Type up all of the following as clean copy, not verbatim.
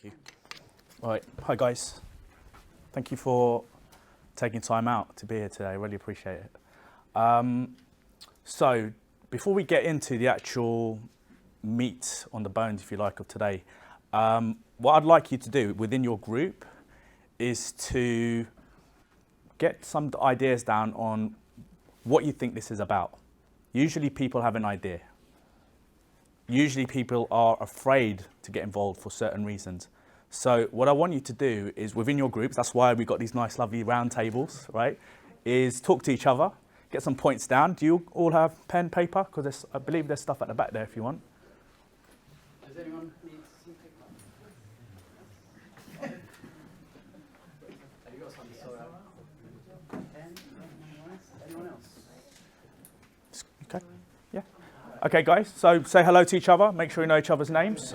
you. All right. Hi, guys. Thank you for taking time out to be here today. I really appreciate it. So before we get into the actual meat on the bones, if you like, of today, what I'd like you to do within your group is to get some ideas down on what you think this is about. Usually people have an idea. Usually people are afraid to get involved for certain reasons. So what I want you to do is within your groups, that's why we've got these nice lovely round tables, right, is talk to each other, get some points down. Do you all have pen, paper? Because I believe there's stuff at the back there if you want. Does anyone need some paper? Have you got some? Sorry. Pen? Anyone else? Okay. Yeah. Okay, guys. So say hello to each other. Make sure you know each other's names.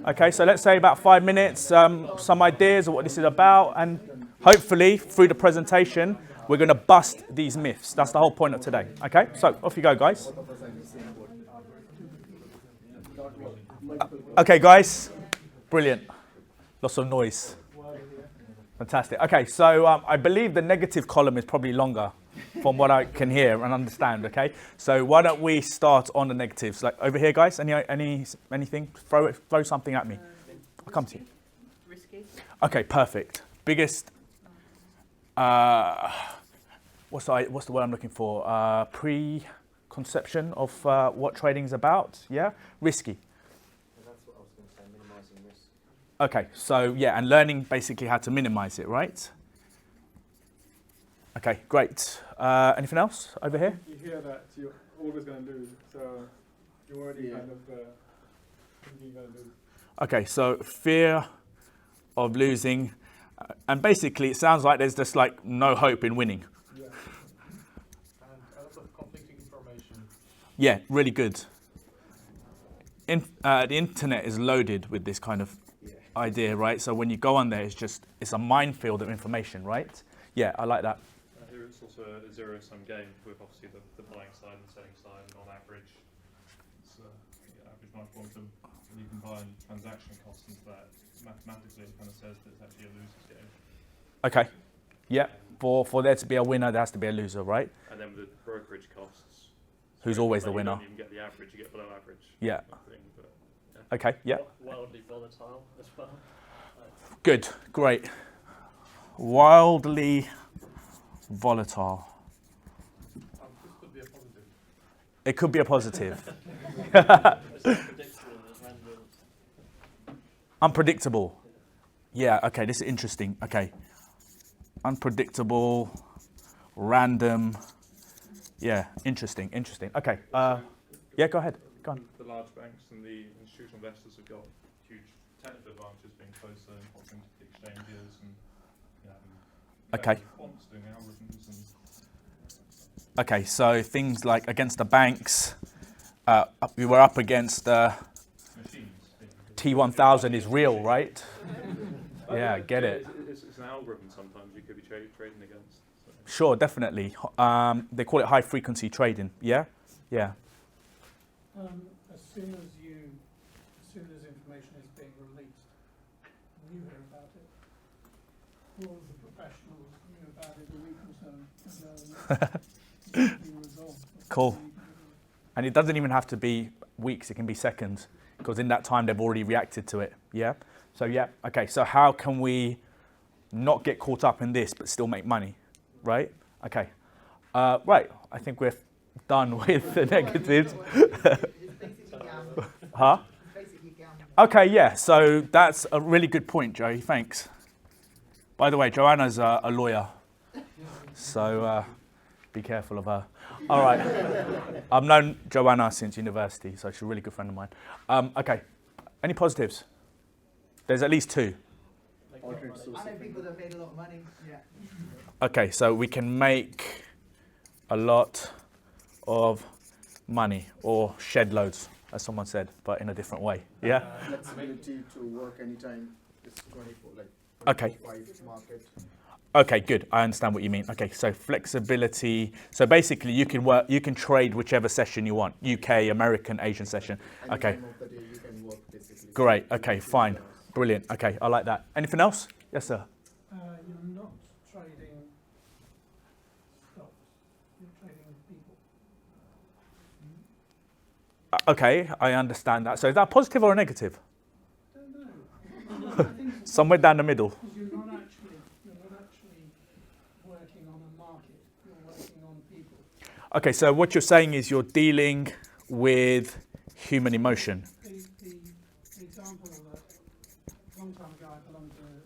Okay, so let's say about 5 minutes, some ideas of what this is about, and hopefully through the presentation, we're going to bust these myths. That's the whole point of today. Okay, so off you go, guys. Okay, guys. Brilliant. Lots of noise. Fantastic. Okay, so I believe the negative column is probably longer from what I can hear and understand, okay? So why don't we start on the negatives? Like over here, guys, anything? Throw something at me. I'll come to you. Risky. Okay, perfect. Biggest, what's the word I'm looking for? Preconception of what trading is about, yeah? Risky. That's what I was going to say, minimizing risk. Okay, so yeah, and learning basically how to minimize it, right? Okay, great. Anything else over here? You hear that you're always going to lose, so you're already kind of thinking you're going to lose. Okay, so fear of losing, and basically it sounds like there's just like no hope in winning. Yeah. And a lot of conflicting information. Yeah, really good. The internet is loaded with this kind of idea, right? So when you go on there, it's a minefield of information, right? Yeah, I like that. Here it's also a zero-sum game with obviously the buying side and selling side, and on average, it's average market quantum, and you can buy transaction costs into that. Mathematically, it kind of says that it's actually a loser's game. Okay, yeah. For there to be a winner, there has to be a loser, right? And then with the brokerage costs, Who's always the you winner? don't even get the average, you get below average. Yeah. Thing, but, yeah. Okay, yeah. Wildly volatile as well. Good, great. Wildly volatile. This could be a positive. It could be a positive. Unpredictable. Yeah, okay, this is interesting. Okay. Unpredictable, random. Yeah, interesting. Okay. Yeah, go ahead. Go on. The large banks and the institutional investors have got huge technical advantages being closer and proximity to the exchanges and Okay. quants doing algorithms and Okay, so things like against the banks, we were up against machines. T1000 is real, right? Yeah, get it. It's an algorithm sometimes you could be trading against. So. Sure, definitely. They call it high frequency trading. Yeah, yeah. As soon as information is being released, you hear about it. All of the professionals knew about it a week or so ago. It's been resolved. Cool. And it doesn't even have to be weeks; it can be seconds, because in that time they've already reacted to it. Yeah. So yeah. Okay. So how can we not get caught up in this but still make money? Right. Okay. Right. I think we're done with the negatives. Huh? Okay, yeah, so that's a really good point, Joey, thanks. By the way, Joanna's a lawyer, so be careful of her. All right, I've known Joanna since university, so she's a really good friend of mine. Okay, any positives? There's at least two. I know people that made a lot of money. Yeah. Okay, so we can make a lot of money, or shed loads, as someone said, but in a different way. Yeah? Flexibility to work anytime. It's 24, like Okay. 25 market. Okay, good. I understand what you mean. Okay, so flexibility. So basically, you can trade whichever session you want. UK, American, Asian session. Any Okay. time of the day you can work basically. Great. Okay, fine. Brilliant. Okay, I like that. Anything else? Yes, sir. You're not trading stocks, you're trading people. Okay, I understand that. So is that positive or a negative? Don't know. I think Somewhere down the middle. because you're not actually working on a market, you're working on people. Okay, so what you're saying is you're dealing with human emotion. The example that a long time ago I belonged to a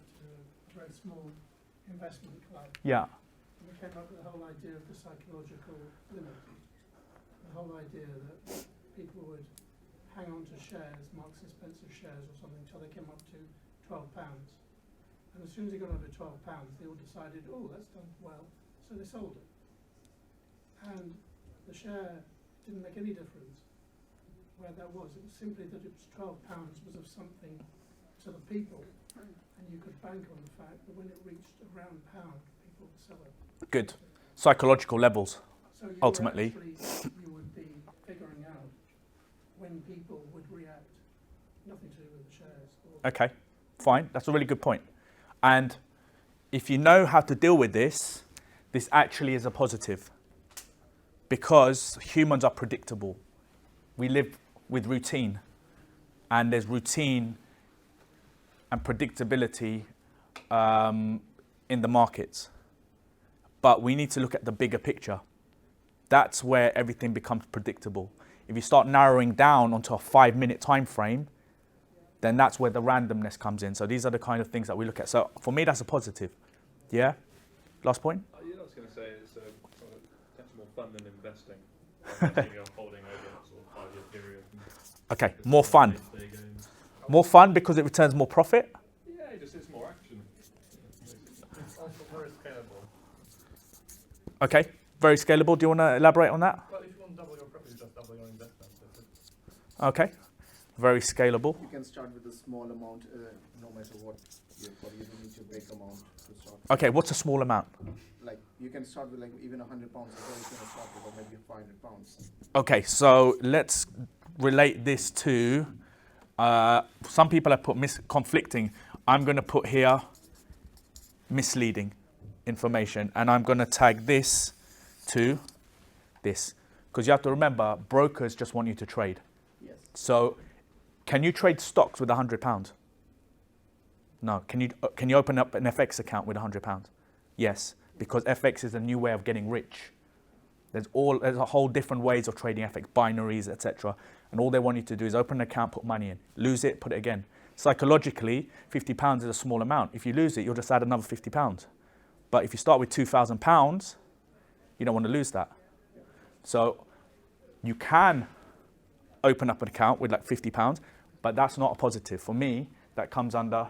very small investment club. Yeah. And we came up with the whole idea of the psychological limit. The whole idea that people would hang on to shares, Marks and Spencer shares or something, until they came up to £12. And as soon as they got over £12, they all decided, oh, that's done well, so they sold it. And the share didn't make any difference where that was. It was simply that it was £12 was of something to the people, and you could bank on the fact that when it reached around pound, people would sell it. Good. Psychological levels. So you Ultimately. you would be figuring out when people would react, nothing to do with the shares. Okay, fine. That's a really good point. And if you know how to deal with this, this actually is a positive, because humans are predictable. We live with routine, and there's routine and predictability in the markets. But we need to look at the bigger picture. That's where everything becomes predictable. If you start narrowing down onto a 5-minute time frame, then that's where the randomness comes in. So these are the kind of things that we look at. So for me, that's a positive. Yeah? Last point? Yeah, I was going to say it's sort of potentially more fun than investing. Investing you're holding over a sort of 5-year period. Okay, more fun. Day games. More fun because it returns more profit? Yeah, it's more action. It's also very scalable. Okay, very scalable. Do you want to elaborate on that? Well, if you want to double your profit, you just double your investment. Okay, very scalable. You can start with a small amount, no matter what. You don't need to big amount to start. Okay, what's a small amount? Like you can start with like even £100. So you can start with or maybe £500. Okay, so let's relate this to, some people have put conflicting. I'm going to put here misleading information, and I'm going to tag this to this. Because you have to remember, brokers just want you to trade. Yes. So can you trade stocks with £100? No. Can you open up an FX account with £100? Yes, because FX is a new way of getting rich. There's a whole different ways of trading FX, binaries, etc. And all they want you to do is open an account, put money in, lose it, put it again. Psychologically, £50 is a small amount. If you lose it, you'll just add another £50. But if you start with £2,000, you don't want to lose that. So you can open up an account with like £50, but that's not a positive. For me, that comes under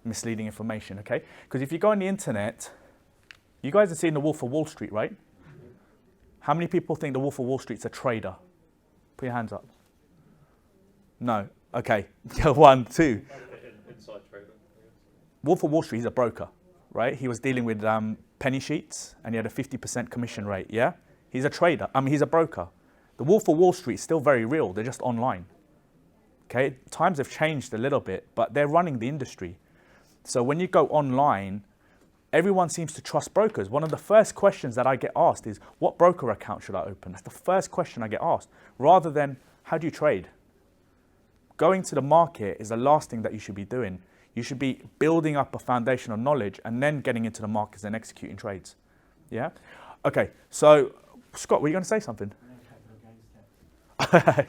misleading information, okay? Because if you go on the internet, you guys have seen The Wolf of Wall Street, right? How many people think The Wolf of Wall Street's a trader? Put your hands up. No. Okay. 1, 2. Inside trader, I guess. Wolf of Wall Street, he's a broker, right? He was dealing with penny sheets, and he had a 50% commission rate, yeah? He's a trader. He's a broker. The Wolf of Wall Street is still very real. They're just online. Okay? Times have changed a little bit, but they're running the industry. So when you go online, everyone seems to trust brokers. One of the first questions that I get asked is, what broker account should I open? That's the first question I get asked, rather than, how do you trade? Going to the market is the last thing that you should be doing. You should be building up a foundation of knowledge and then getting into the markets and executing trades. Yeah? Okay, so Scott, were you going to say something?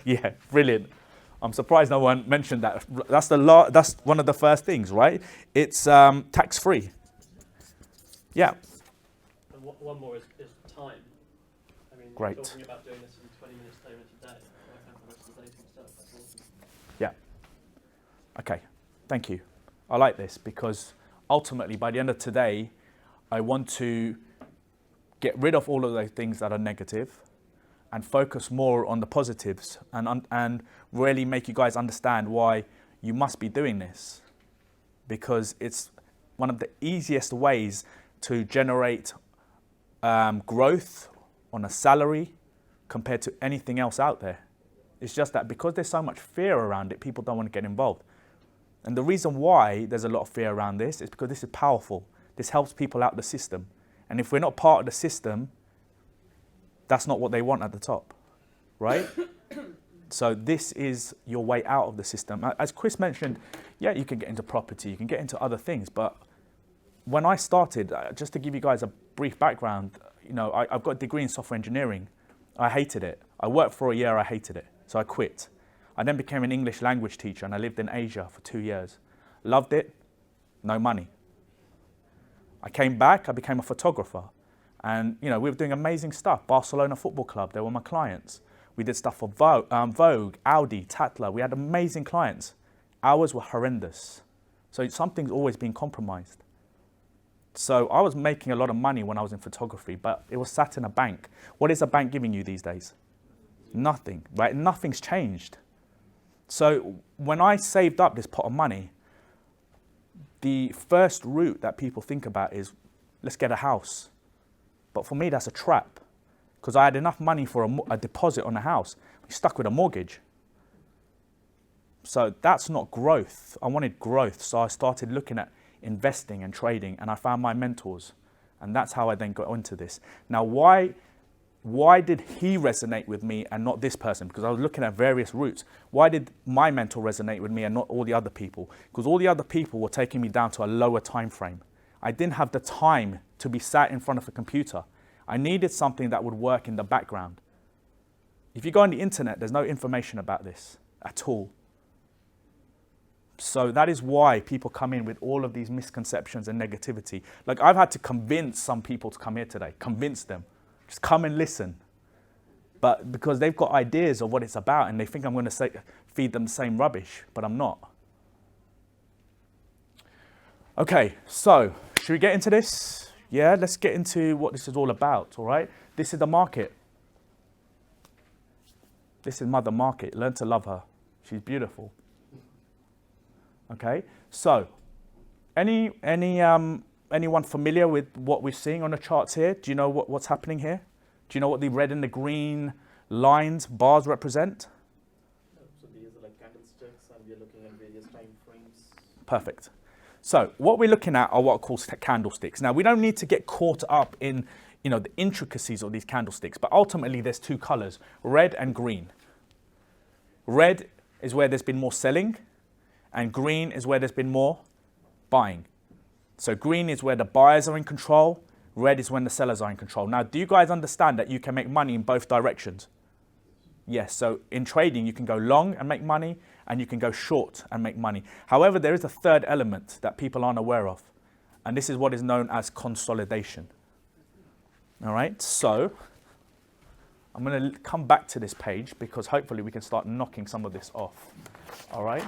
Yeah, brilliant. I'm surprised no one mentioned that. That's one of the first things, right? It's tax-free. Yeah. And one more is time. I mean, Great. talking about doing this in 20 minutes, 30 minutes a day. I can the rest of the day to myself. That's awesome. Yeah. Okay. Thank you. I like this because ultimately, by the end of today, I want to get rid of all of those things that are negative and focus more on the positives and really make you guys understand why you must be doing this, because it's one of the easiest ways to generate growth on a salary compared to anything else out there. It's just that because there's so much fear around it, people don't want to get involved. And the reason why there's a lot of fear around this is because this is powerful. This helps people out the system. And if we're not part of the system, that's not what they want at the top, right? So this is your way out of the system. As Chris mentioned, yeah, you can get into property, you can get into other things. But when I started, just to give you guys a brief background, you know, I've got a degree in software engineering. I hated it. I worked for a year, I hated it. So I quit. I then became an English language teacher and I lived in Asia for 2 years. Loved it, no money. I came back, I became a photographer. And, you know, we were doing amazing stuff. Barcelona Football Club, they were my clients. We did stuff for Vogue, Audi, Tatler. We had amazing clients. Ours were horrendous. So something's always been compromised. So I was making a lot of money when I was in photography, but it was sat in a bank. What is a bank giving you these days? Nothing, right? Nothing's changed. So when I saved up this pot of money, the first route that people think about is, let's get a house. But for me, that's a trap, because I had enough money for a deposit on a house. I'm stuck with a mortgage. So that's not growth. I wanted growth, so I started looking at investing and trading, and I found my mentors. And that's how I then got into this. Now, why did he resonate with me and not this person? Because I was looking at various routes. Why did my mentor resonate with me and not all the other people? Because all the other people were taking me down to a lower time frame. I didn't have the time to be sat in front of a computer. I needed something that would work in the background. If you go on the internet, there's no information about this at all. So that is why people come in with all of these misconceptions and negativity. Like, I've had to convince some people to come here today, convince them. Just come and listen. But because they've got ideas of what it's about and they think I'm going to feed them the same rubbish, but I'm not. Okay, so should we get into this? Yeah, let's get into what this is all about, all right? This is the market. This is Mother Market. Learn to love her. She's beautiful. Okay, so anyone familiar with what we're seeing on the charts here? Do you know what's happening here? Do you know what the red and the green lines, bars represent? So these are like candlesticks, and we're looking at various time frames. Perfect. So what we're looking at are what are called candlesticks. Now, we don't need to get caught up in, you know, the intricacies of these candlesticks, but ultimately there's two colors, red and green. Red is where there's been more selling, and green is where there's been more buying. So green is where the buyers are in control, red is when the sellers are in control. Now, do you guys understand that you can make money in both directions? Yes, so in trading, you can go long and make money, and you can go short and make money. However, there is a third element that people aren't aware of, and this is what is known as consolidation. All right, so I'm going to come back to this page because hopefully we can start knocking some of this off. All right.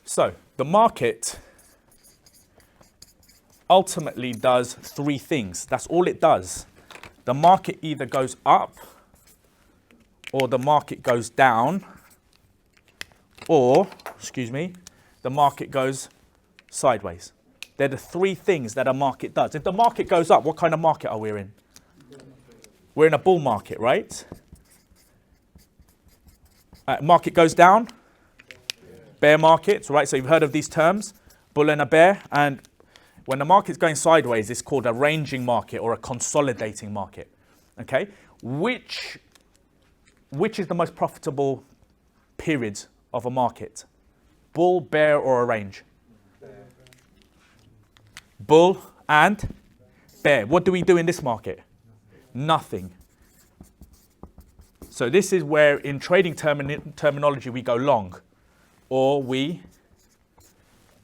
So the market ultimately does three things. That's all it does. The market either goes up, or the market goes down, or, the market goes sideways. They're the three things that a market does. If the market goes up, what kind of market are we in? We're in a bull market, right? Market goes down, bear markets, right? So you've heard of these terms, bull and a bear. And when the market's going sideways, it's called a ranging market or a consolidating market, okay? Which is the most profitable period of a market? Bull, bear, or a range? Bull and bear. What do we do in this market? Nothing. So this is where in trading terminology we go long or we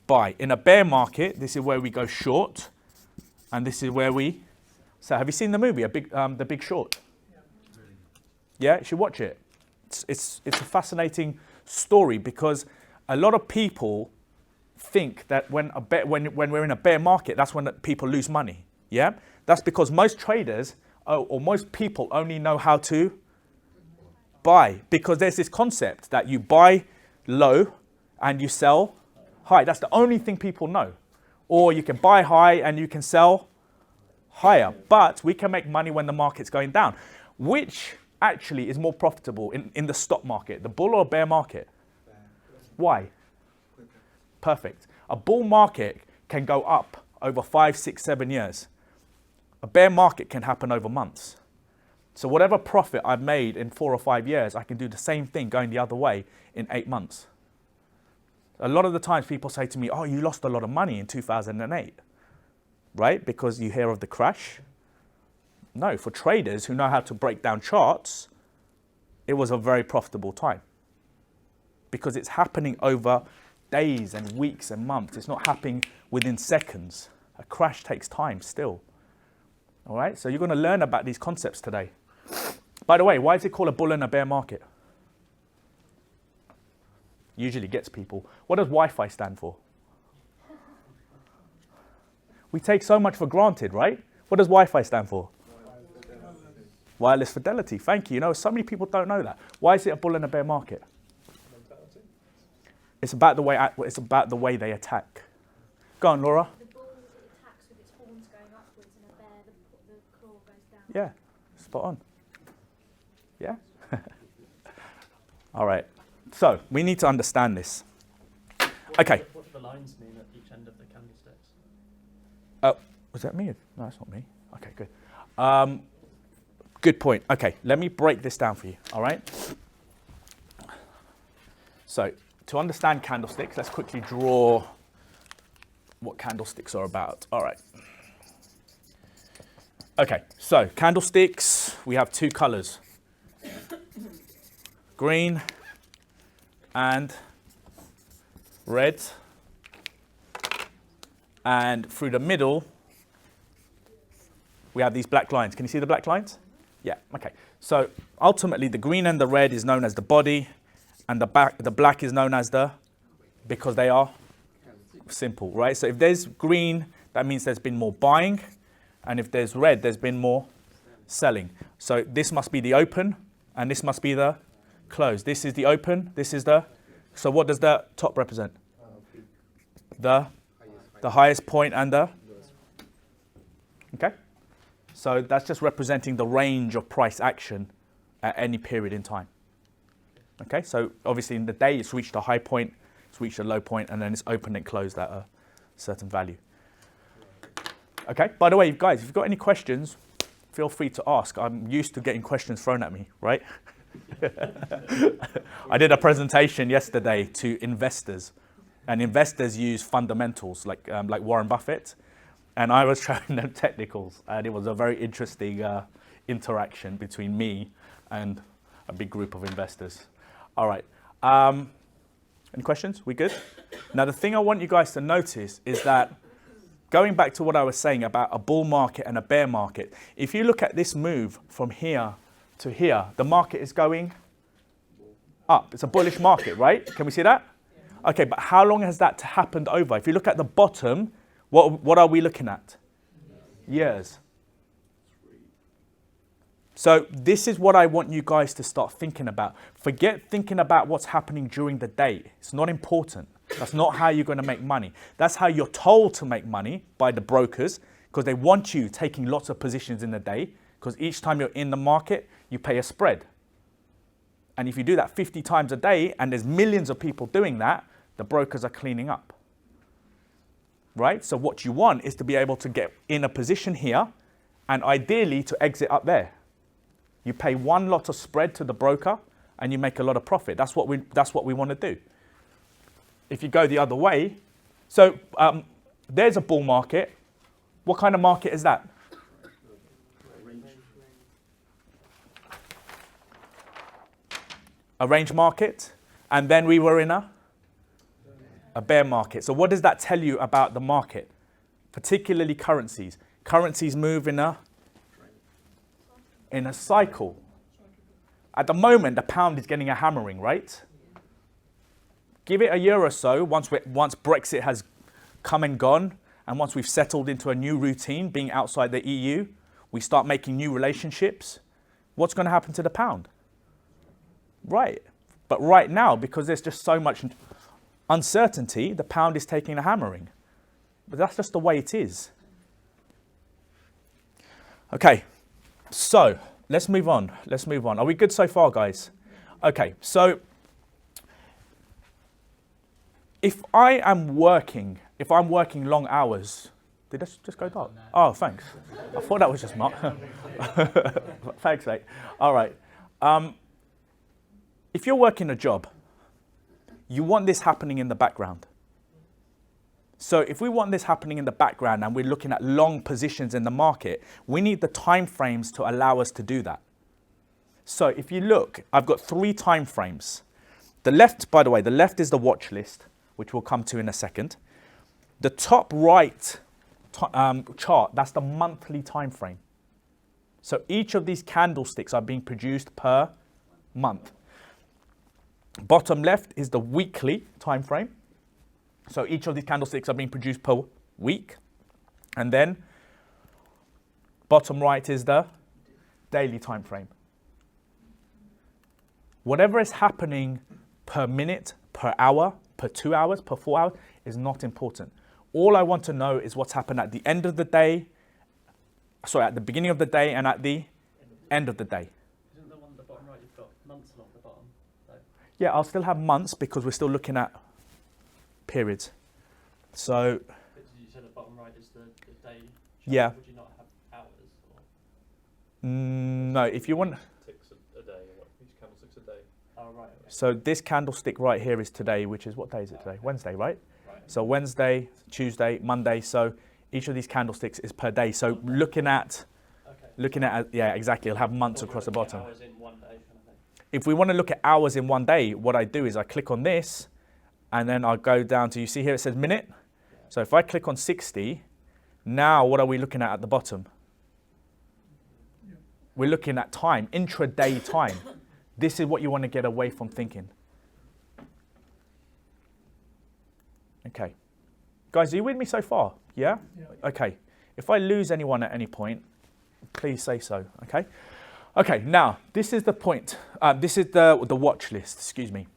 buy. In a bear market, this is where we go short, and this is where we... So have you seen the movie, The Big Short? Yeah, you should watch it. It's a fascinating story because a lot of people think that when we're in a bear market, that's when people lose money. Yeah, that's because most traders or most people only know how to buy, because there's this concept that you buy low and you sell high. That's the only thing people know. Or you can buy high and you can sell higher. But we can make money when the market's going down. Which actually is more profitable in the stock market, the bull or bear market? Why? Quick perfect. A bull market can go up over 5, 6, 7 years. A bear market can happen over months. So whatever profit I've made in 4 or 5 years, I can do the same thing going the other way in 8 months. A lot of the times people say to me, oh, you lost a lot of money in 2008, right? Because you hear of the crash. No, for traders who know how to break down charts, it was a very profitable time. Because it's happening over days and weeks and months. It's not happening within seconds. A crash takes time still. All right, so you're going to learn about these concepts today. By the way, why is it called a bull and a bear market? Usually gets people. What does Wi-Fi stand for? We take so much for granted, right? What does Wi-Fi stand for? Wireless fidelity. Thank you. You know, so many people don't know that. Why is it a bull and a bear market? It's about the way they attack. Go on, Laura. The bull attacks with its horns going upwards, and a bear, the claw goes down. Yeah, spot on. Yeah? All right. So, we need to understand this. Okay. What do the lines mean at each end of the candlesticks? Oh, was that me? No, that's not me. Okay, good. Good point. Okay, let me break this down for you, all right? So, to understand candlesticks, let's quickly draw what candlesticks are about. All right. Okay, so candlesticks, we have two colors. Green and red. And through the middle, we have these black lines. Can you see the black lines? Yeah, okay. So ultimately, the green and the red is known as the body, and the black is known as the, because they are simple, right? So if there's green, that means there's been more buying, and if there's red, there's been more selling. So this must be the open, and this must be the close. This is the open, this is the, so what does the top represent? The highest point and the, okay? So that's just representing the range of price action at any period in time. Okay, so obviously in the day it's reached a high point, it's reached a low point, and then it's opened and closed at a certain value. Okay, by the way, guys, if you've got any questions, feel free to ask. I'm used to getting questions thrown at me, right? I did a presentation yesterday to investors, and investors use fundamentals like Warren Buffett, and I was showing them technicals, and it was a very interesting interaction between me and a big group of investors. All right. Any questions? We good? Now, the thing I want you guys to notice is that going back to what I was saying about a bull market and a bear market, if you look at this move from here to here, the market is going up. It's a bullish market, right? Can we see that? Okay, but how long has that happened over? If you look at the bottom, what are we looking at? Years. So this is what I want you guys to start thinking about. Forget thinking about what's happening during the day. It's not important. That's not how you're going to make money. That's how you're told to make money by the brokers, because they want you taking lots of positions in the day, because each time you're in the market, you pay a spread. And if you do that 50 times a day, and there's millions of people doing that, the brokers are cleaning up. Right? So what you want is to be able to get in a position here, and ideally to exit up there. You pay one lot of spread to the broker, and you make a lot of profit. That's what we want to do. If you go the other way, so there's a bull market. What kind of market is that? A range market, and then we were in a bear market. So what does that tell you about the market? Particularly currencies. Currencies move in a cycle. At the moment, the pound is getting a hammering, right? Give it a year or so, once Brexit has come and gone, and once we've settled into a new routine, being outside the EU, we start making new relationships. What's going to happen to the pound? Right. But right now, because there's just so much uncertainty, the pound is taking a hammering. But that's just the way it is. Okay. So, let's move on. Are we good so far, guys? Okay, so if I'm working long hours, did this just go dark? Oh, thanks. I thought that was just Mark. Thanks, mate. All right. If you're working a job, you want this happening in the background. So if we want this happening in the background and we're looking at long positions in the market, we need the time frames to allow us to do that. So if you look, I've got 3 time frames. The left, by the way, the left is the watch list, which we'll come to in a second. The top right chart, that's the monthly time frame. So each of these candlesticks are being produced per month. Bottom left is the weekly time frame. So each of these candlesticks are being produced per week. And then bottom right is the daily time frame. Whatever is happening per minute, per hour, per 2 hours, per 4 hours is not important. All I want to know is what's happened at the end of the day, at the beginning of the day and at the end of the day. Isn't the one at the bottom right, you've got months along the bottom? So Yeah, I'll still have months because we're still looking at periods. So, but you said the bottom right is the day chart. Yeah. Would you not have hours? Or? no, if you want... Ticks a day, or each candlestick's a day. Oh, right. Okay. So this candlestick right here is today, which is, what day is it today? Wednesday, right? Right. So Wednesday, Tuesday, Monday. So each of these candlesticks is per day. So looking at, yeah, exactly. It'll have months Or across you're the looking at bottom. hours in one day kind of thing. If we want to look at hours in one day, what I do is I click on this and then I'll go down to, you see here it says minute. So if I click on 60, now what are we looking at the bottom? We're looking at time, intraday time. This is what you want to get away from thinking. Okay. Guys, are you with me so far? Yeah? Yeah. Okay. If I lose anyone at any point, please say so, okay? Okay, now, this is the point. This is the watch list, excuse me.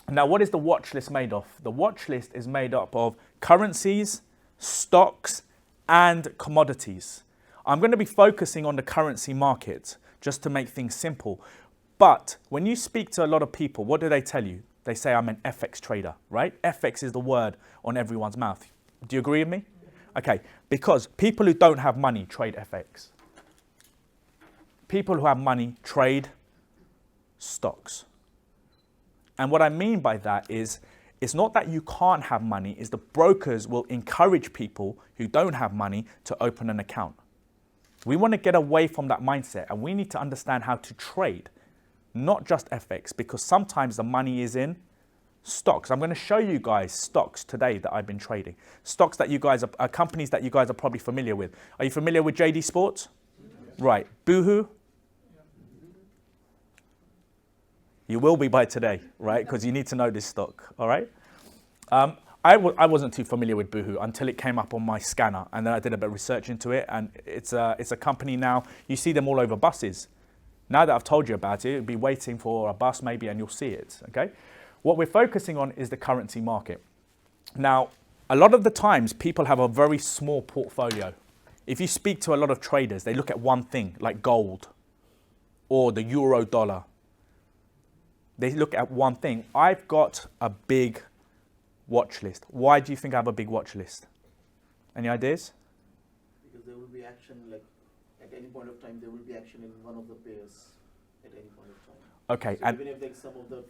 Now, what is the watch list made of? The watch list is made up of currencies, stocks, and commodities. I'm going to be focusing on the currency market just to make things simple. But when you speak to a lot of people, what do they tell you? They say, I'm an FX trader, right? FX is the word on everyone's mouth. Do you agree with me? Okay, because people who don't have money trade FX. People who have money trade stocks. And what I mean by that is, it's not that you can't have money, it's the brokers will encourage people who don't have money to open an account. We want to get away from that mindset and we need to understand how to trade, not just FX, because sometimes the money is in stocks. I'm going to show you guys stocks today that I've been trading. Stocks that you guys are companies that you guys are probably familiar with. Are you familiar with JD Sports? Right. Boohoo? You will be by today, right? Because you need to know this stock, all right? I wasn't too familiar with Boohoo until it came up on my scanner, and then I did a bit of research into it, and it's a company now. You see them all over buses. Now that I've told you about it, you'll be waiting for a bus maybe, and you'll see it, okay? What we're focusing on is the currency market. Now, a lot of the times, people have a very small portfolio. If you speak to a lot of traders, they look at one thing, like gold or the euro dollar. They look at one thing. I've got a big watch list. Why do you think I have a big watch list? Any ideas? Because there will be action, like at any point of time, there will be action in one of the pairs at any point of time. Okay, So and even if like some of the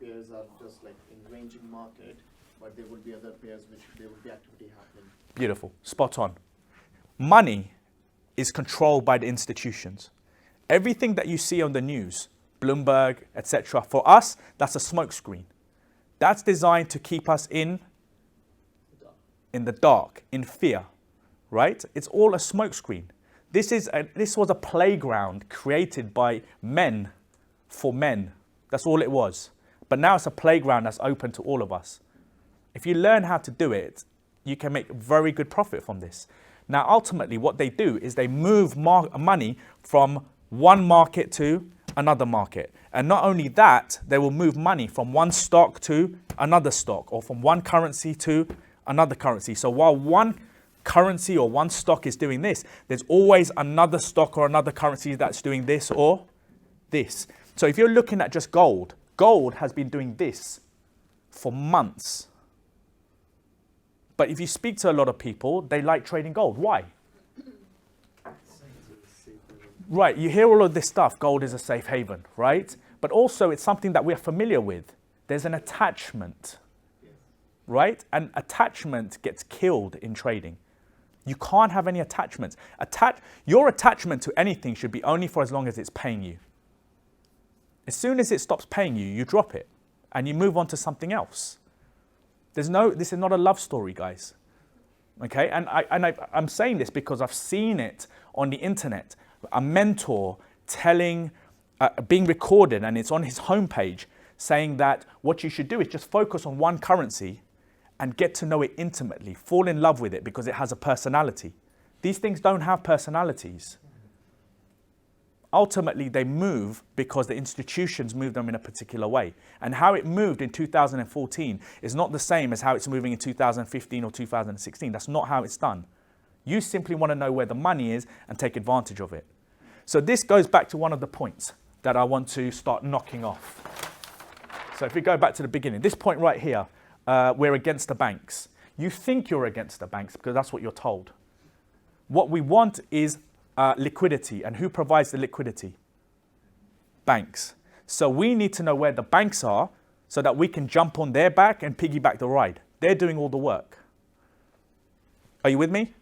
pairs are just like in ranging market, but there will be other pairs which there will be activity happening. beautiful, spot on. Money is controlled by the institutions. Everything that you see on the news, Bloomberg, etc., for us, that's a smokescreen. That's designed to keep us in the dark, in fear, right? It's all a smokescreen. This was a playground created by men for men. That's all it was. But now it's a playground that's open to all of us. If you learn how to do it, you can make very good profit from this. Now, ultimately, what they do is they move money from one market to another market. And not only that, they will move money from one stock to another stock, or from one currency to another currency. So while one currency or one stock is doing this, there's always another stock or another currency that's doing this or this. So if you're looking at just gold, gold has been doing this for months. But if you speak to a lot of people, they like trading gold. Why? Right, you hear all of this stuff, gold is a safe haven, right? But also it's something that we're familiar with. There's an attachment, right? And attachment gets killed in trading. You can't have any attachments. Your attachment to anything should be only for as long as it's paying you. As soon as it stops paying you, you drop it and you move on to something else. This is not a love story, guys. Okay, and I'm saying this because I've seen it on the internet. A mentor being recorded, and it's on his homepage, saying that what you should do is just focus on one currency and get to know it intimately, fall in love with it because it has a personality. These things don't have personalities. Ultimately, they move because the institutions move them in a particular way. And how it moved in 2014 is not the same as how it's moving in 2015 or 2016. That's not how it's done. You simply want to know where the money is and take advantage of it. So this goes back to one of the points that I want to start knocking off. So if we go back to the beginning, this point right here, we're against the banks. You think you're against the banks because that's what you're told. What we want is liquidity. And who provides the liquidity? Banks. So we need to know where the banks are so that we can jump on their back and piggyback the ride. They're doing all the work. Are you with me?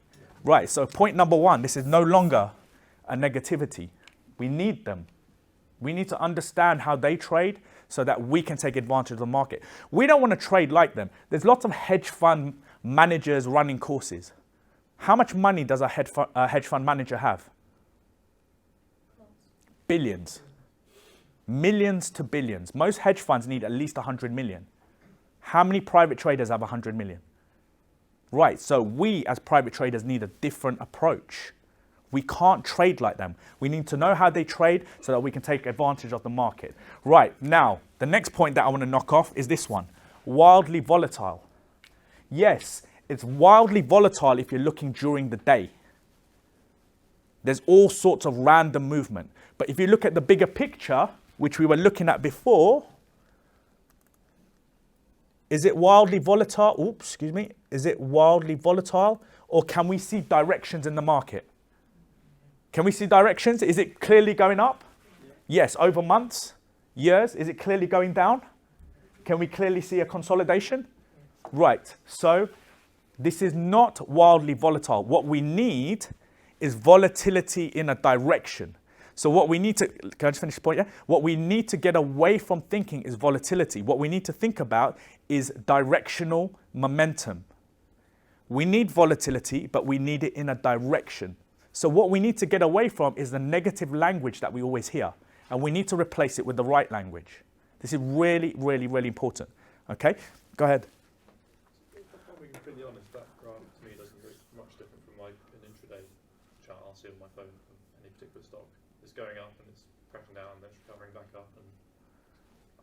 Right, so point number one, this is no longer a negativity. We need them. We need to understand how they trade so that we can take advantage of the market. We don't want to trade like them. There's lots of hedge fund managers running courses. How much money does a hedge fund manager have? Billions. Millions to billions. Most hedge funds need at least 100 million. How many private traders have 100 million? Right, so we as private traders need a different approach. We can't trade like them. We need to know how they trade so that we can take advantage of the market. Right, now, the next point that I want to knock off is this one. Wildly volatile. Yes, it's wildly volatile if you're looking during the day. There's all sorts of random movement. But if you look at the bigger picture, which we were looking at before, is it wildly volatile? Oops, excuse me. Is it wildly volatile? Or can we see directions in the market? Can we see directions? Is it clearly going up? Yes, over months, years. Is it clearly going down? Can we clearly see a consolidation? Right, so this is not wildly volatile. What we need is volatility in a direction. So what we need to, can I just finish the point? Yeah? What we need to get away from thinking is volatility. What we need to think about is directional momentum. We need volatility, but we need it in a direction. So what we need to get away from is the negative language that we always hear. And we need to replace it with the right language. This is really, really, really important. Okay, go ahead. If I'm being completely honest, that graph to me doesn't look much different from like an intraday chart I'll see on my phone from any particular stock. It's going up and it's crashing down and then it's recovering back up.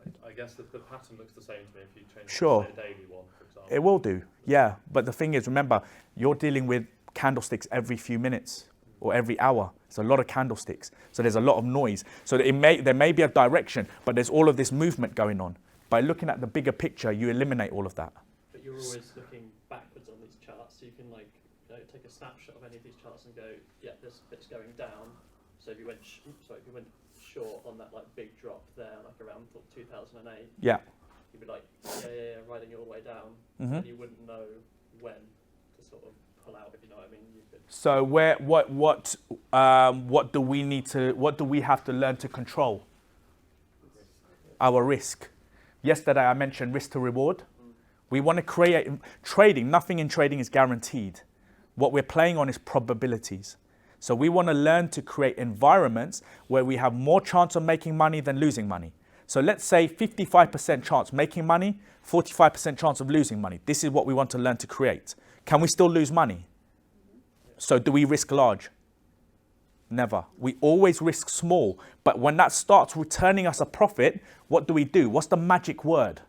And I guess that the pattern looks the same to me if you change Sure. the daily one, for example. It will do, yeah. But the thing is, remember, you're dealing with candlesticks every few minutes or every hour. It's a lot of candlesticks. So there's a lot of noise. So there may be a direction, but there's all of this movement going on. By looking at the bigger picture, you eliminate all of that. But you're always looking backwards on these charts, so you can like take a snapshot of any of these charts and go, yeah, this bit's going down. So if you went, if you went short on that like big drop there, like around 2008, Yeah. you'd be like, yeah, riding it all the way down, and you wouldn't know when to sort of pull out, if you know what I mean. You could. So what do we need to? What do we have to learn to control? Our risk. Yesterday I mentioned risk to reward. We want to create trading. Nothing in trading is guaranteed. What we're playing on is probabilities. So we want to learn to create environments where we have more chance of making money than losing money. So let's say 55% chance making money, 45% chance of losing money. This is what we want to learn to create. Can we still lose money? So do we risk large? Never. We always risk small. But when that starts returning us a profit, what do we do? What's the magic word?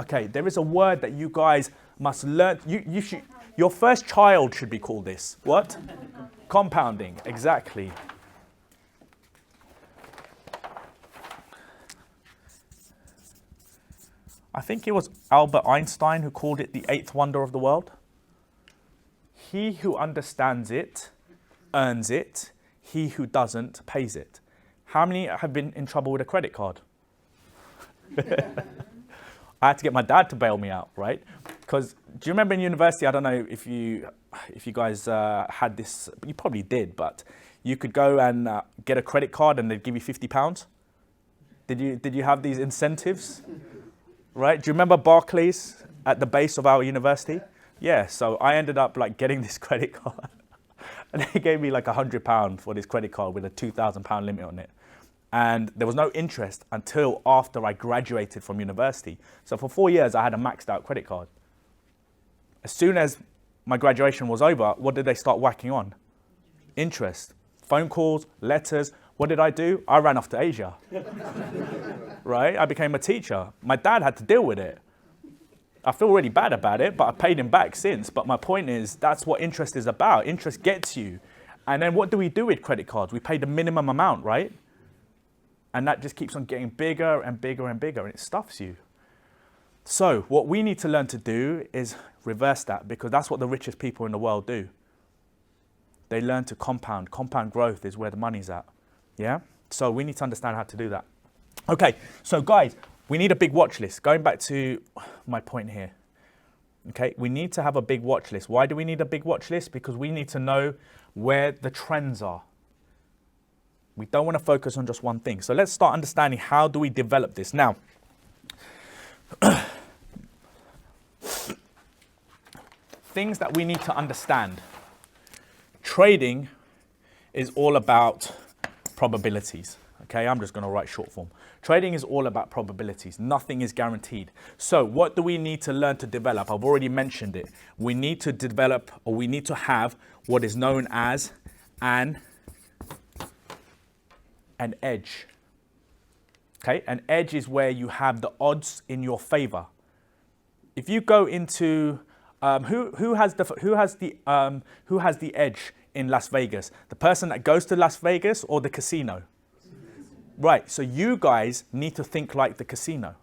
Okay, there is a word that you guys must learn. You should. Your first child should be called this. What? Compounding. Exactly. I think it was Albert Einstein who called it the eighth wonder of the world. He who understands it earns it. He who doesn't pays it. How many have been in trouble with a credit card? I had to get my dad to bail me out, right? Because do you remember in university, I don't know if you guys had this, you probably did, but you could go and get a credit card and they'd give you £50. Did you have these incentives? Right? Do you remember Barclays at the base of our university? Yeah, so I ended up like getting this credit card and they gave me like £100 for this credit card with a £2,000 limit on it. And there was no interest until after I graduated from university. So for 4 years, I had a maxed out credit card. As soon as my graduation was over, what did they start whacking on? Interest. Phone calls, letters. What did I do? I ran off to Asia. Right? I became a teacher. My dad had to deal with it. I feel really bad about it, but I paid him back since. But my point is, that's what interest is about. Interest gets you. And then what do we do with credit cards? We pay the minimum amount, right? And that just keeps on getting bigger and bigger and bigger, and it stuffs you. So what we need to learn to do is reverse that, because that's what the richest people in the world do. They learn to compound. Compound growth is where the money's at. Yeah? So we need to understand how to do that. Okay, so guys, we need a big watch list. Going back to my point here. Okay, we need to have a big watch list. Why do we need a big watch list? Because we need to know where the trends are. We don't want to focus on just one thing. So let's start understanding, how do we develop this? Now, things that we need to understand. Trading is all about probabilities. Okay, I'm just going to write short form. Trading is all about probabilities. Nothing is guaranteed. So what do we need to learn to develop? I've already mentioned it. We need to develop, or we need to have what is known as an edge. Okay, an edge is where you have the odds in your favor. If you go into who has the edge in Las Vegas? The person that goes to Las Vegas or the casino? Right, so you guys need to think like the casino.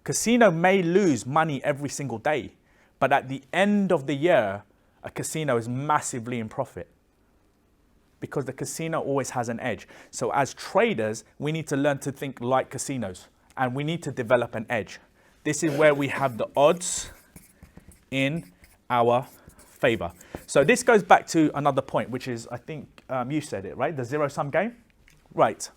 Casino may lose money every single day, but at the end of the year, a casino is massively in profit, because the casino always has an edge. So as traders, we need to learn to think like casinos, and we need to develop an edge. This is where we have the odds in our favor. So this goes back to another point, which is, I think you said it, right? The zero-sum game? Right.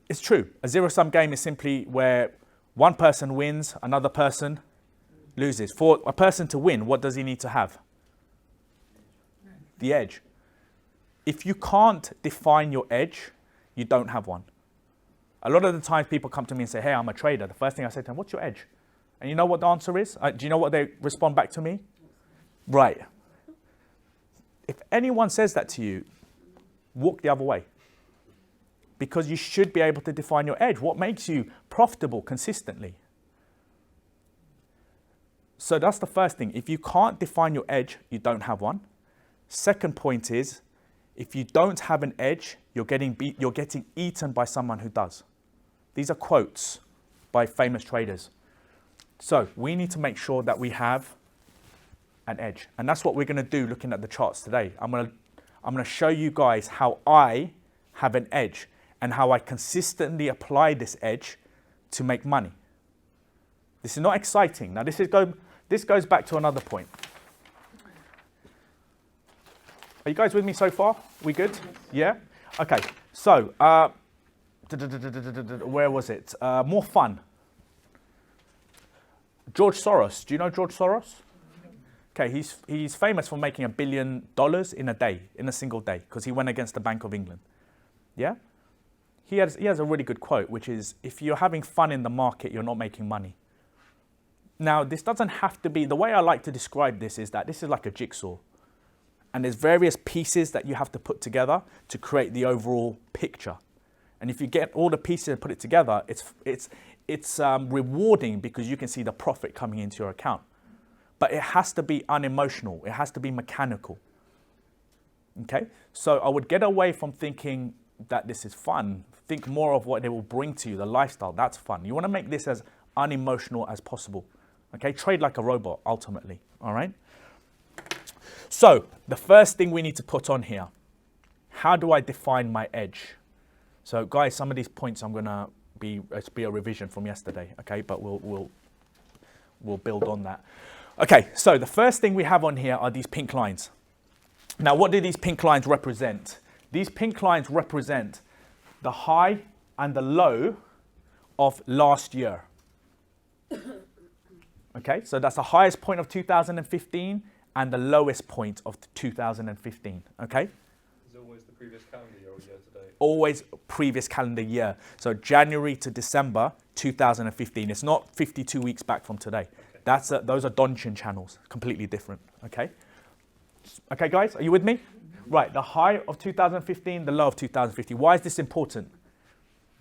It's true. A zero-sum game is simply where one person wins, another person loses. For a person to win, what does he need to have? The edge. If you can't define your edge, you don't have one. A lot of the times people come to me and say, hey, I'm a trader. The first thing I say to them, what's your edge? And you know what the answer is? Do you know what they respond back to me? Right. If anyone says that to you, walk the other way. Because you should be able to define your edge. What makes you profitable consistently? So that's the first thing. If you can't define your edge, you don't have one. Second point is, if you don't have an edge, you're getting eaten by someone who does. These are quotes by famous traders. So we need to make sure that we have an edge. And that's what we're going to do looking at the charts today. I'm going to show you guys how I have an edge and how I consistently apply this edge to make money. This is not exciting. Now this goes back to another point. Are you guys with me so far? We good? Yeah? Okay. So, where was it? More fun. George Soros. Do you know George Soros? Okay, he's famous for making $1 billion in a day, in a single day, because he went against the Bank of England. Yeah? He has a really good quote, which is, if you're having fun in the market, you're not making money. Now, this doesn't have to be, the way I like to describe this is that this is like a jigsaw. And there's various pieces that you have to put together to create the overall picture. And if you get all the pieces and put it together, it's rewarding, because you can see the profit coming into your account. But it has to be unemotional. It has to be mechanical. Okay? So I would get away from thinking that this is fun. think more of what it will bring to you, the lifestyle. That's fun. You want to make this as unemotional as possible. Okay, trade like a robot, ultimately. All right. So the first thing we need to put on here, how do I define my edge? So guys, some of these points I'm gonna be a revision from yesterday. Okay, but we'll build on that. Okay, so the first thing we have on here are these pink lines. Now, what do these pink lines represent? These pink lines represent the high and the low of last year. Okay, so that's the highest point of 2015 and the lowest point of 2015. Okay? Is it always the previous calendar year or year to date? Always previous calendar year. So January to December 2015. It's not 52 weeks back from today. Okay. Those are Donchin channels, completely different. Okay? Okay, guys, are you with me? Right, the high of 2015, the low of 2015. Why is this important?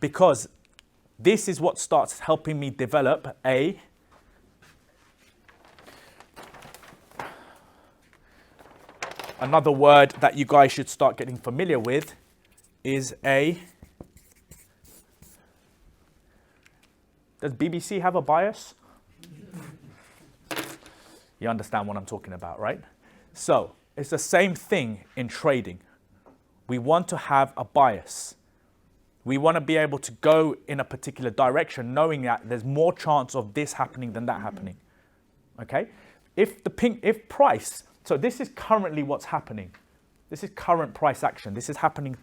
Because this is what starts helping me develop another word that you guys should start getting familiar with is does BBC have a bias? You understand what I'm talking about, right? So it's the same thing in trading. We want to have a bias. We want to be able to go in a particular direction, knowing that there's more chance of this happening than that happening. Okay? If price, so this is currently what's happening. This is current price action. This is happening.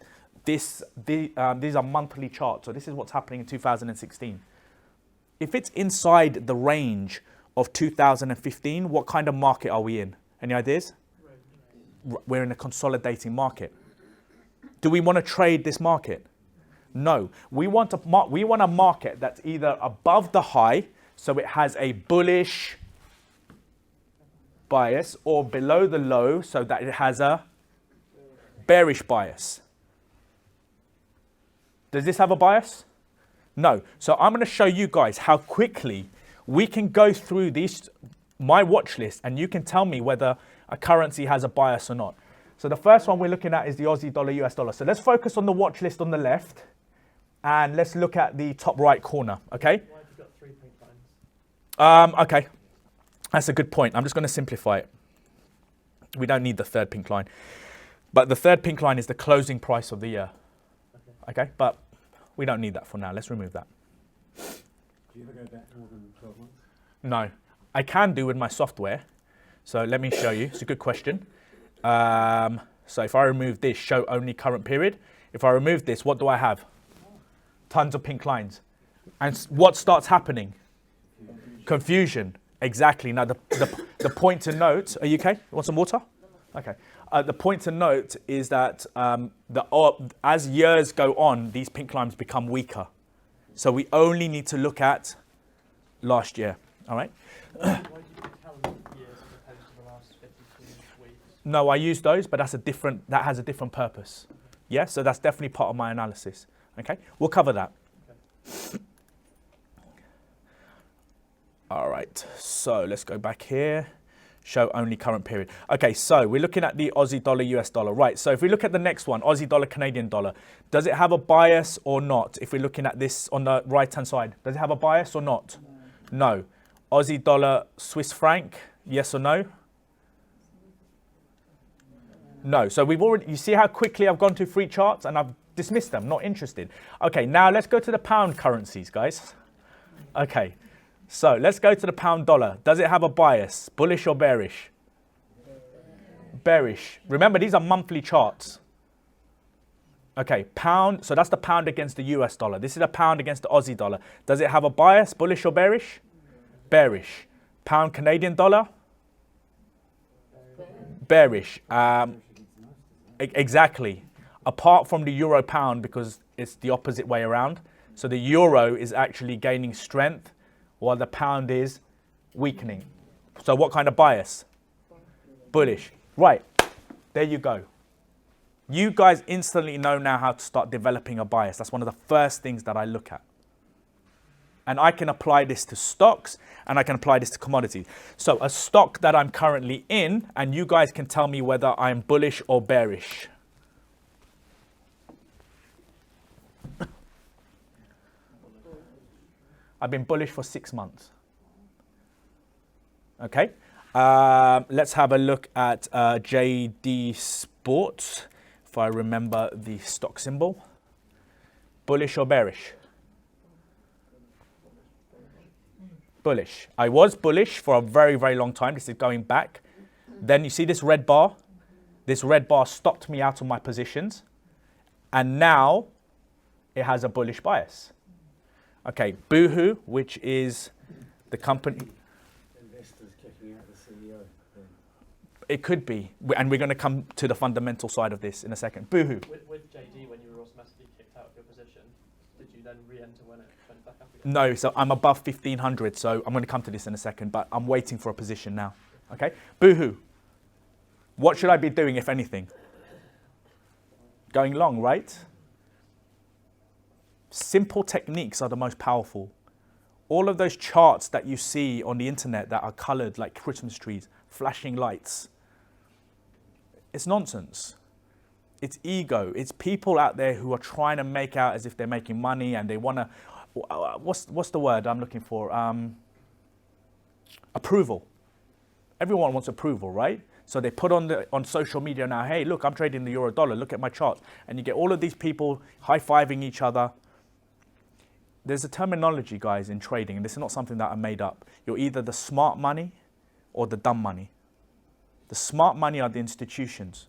These are monthly charts. So this is what's happening in 2016. If it's inside the range of 2015, what kind of market are we in? Any ideas? We're in a consolidating market. Do we want to trade this market? No. We want a market that's either above the high, so it has a bullish bias, or below the low, so that it has a bearish bias. Does this have a bias? No. So I'm going to show you guys how quickly we can go through my watch list, and you can tell me whether a currency has a bias or not. So the first one we're looking at is the Aussie dollar, US dollar. So let's focus on the watch list on the left, and let's look at the top right corner, okay? Why have you got 3 pink lines? Okay, that's a good point. I'm just going to simplify it. We don't need the third pink line. But the third pink line is the closing price of the year. Okay, but we don't need that for now. Let's remove that. Do you ever go back more than 12 months? No, I can do with my software. So let me show you. It's a good question. So if I remove this, show only current period. If I remove this, what do I have? Tons of pink lines. And what starts happening? Confusion. Exactly. Now the point to note, are you okay? You want some water? Okay. The point to note is that as years go on, these pink lines become weaker. So we only need to look at last year. All right? Why do you do calendar years as opposed to the last 52 weeks? No, I use those, but that has a different purpose. Yeah, so that's definitely part of my analysis. Okay, we'll cover that. Okay. All right, so let's go back here. Show only current period. Okay, so we're looking at the Aussie dollar, US dollar. Right, so if we look at the next one, Aussie dollar, Canadian dollar, does it have a bias or not? If we're looking at this on the right-hand side, does it have a bias or not? No. Aussie dollar, Swiss franc, yes or no? No. So you see how quickly I've gone to 3 charts and I've dismissed them, not interested. Okay, now let's go to the pound currencies, guys. Okay, so let's go to the pound dollar. Does it have a bias, bullish or bearish? Bearish. Remember, these are monthly charts. Okay, pound, so that's the pound against the US dollar. This is a pound against the Aussie dollar. Does it have a bias, bullish or bearish? Bearish. Pound Canadian dollar? Bearish. Exactly. Apart from the euro pound, because it's the opposite way around. So the euro is actually gaining strength while the pound is weakening. So what kind of bias? Bullish. Right. There you go. You guys instantly know now how to start developing a bias. That's one of the first things that I look at. And I can apply this to stocks, and I can apply this to commodities. So a stock that I'm currently in, and you guys can tell me whether I'm bullish or bearish. I've been bullish for 6 months. Okay. Let's have a look at JD Sports, if I remember the stock symbol. Bullish or bearish? Bullish. I was bullish for a very, very long time. This is going back. Then you see this red bar? This red bar stopped me out of my positions. And now it has a bullish bias. Okay, Boohoo, which is the company. Investors kicking out the CEO. It could be. And we're going to come to the fundamental side of this in a second. Boohoo. With JD, when you were automatically kicked out of your position, did you then re-enter when it went back up again? No, so I'm above 1500, so I'm going to come to this in a second, but I'm waiting for a position now. Okay, Boohoo. What should I be doing, if anything? Going long, right? Simple techniques are the most powerful. All of those charts that you see on the internet that are colored like Christmas trees, flashing lights, it's nonsense. It's ego. It's people out there who are trying to make out as if they're making money and they want to, what's the word I'm looking for? Approval. Everyone wants approval, right? So they put on social media now, hey, look, I'm trading the euro dollar, look at my chart. And you get all of these people high-fiving each other. There's a terminology, guys, in trading, and this is not something that I made up. You're either the smart money or the dumb money. The smart money are the institutions,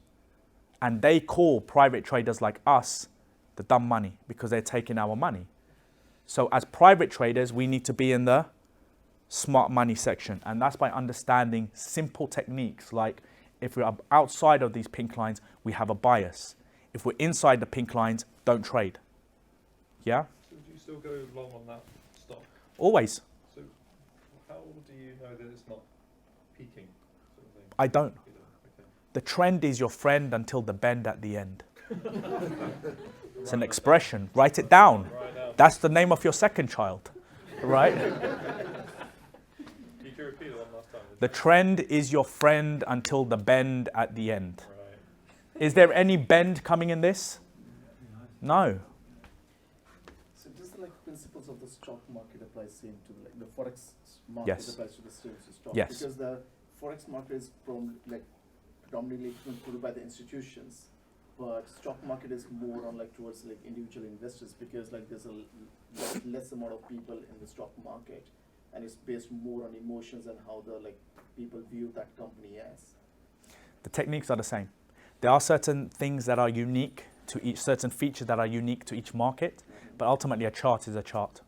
and they call private traders like us the dumb money because they're taking our money. So as private traders, we need to be in the smart money section, and that's by understanding simple techniques like if we're outside of these pink lines, we have a bias. If we're inside the pink lines, don't trade. Yeah? So do you still go long on that stock? Always. So how do you know that it's not peaking? Sort of thing? I don't. You don't? Okay. The trend is your friend until the bend at the end. It's an expression. Write it down. Right now. That's the name of your second child, right? You can repeat it one last time. The trend is your friend until the bend at the end. Right. Is there any bend coming in this? No. So just like principles of the stock market apply same to like the forex market Yes. applies to the same to stock. Yes. Because the forex market is predominantly controlled by the institutions, but stock market is more on like towards like individual investors because like there's a less amount of people in the stock market, and it's based more on emotions and how the like people view that company as. The techniques are the same. There are certain things that are unique to each, certain features that are unique to each market, but ultimately a chart is a chart.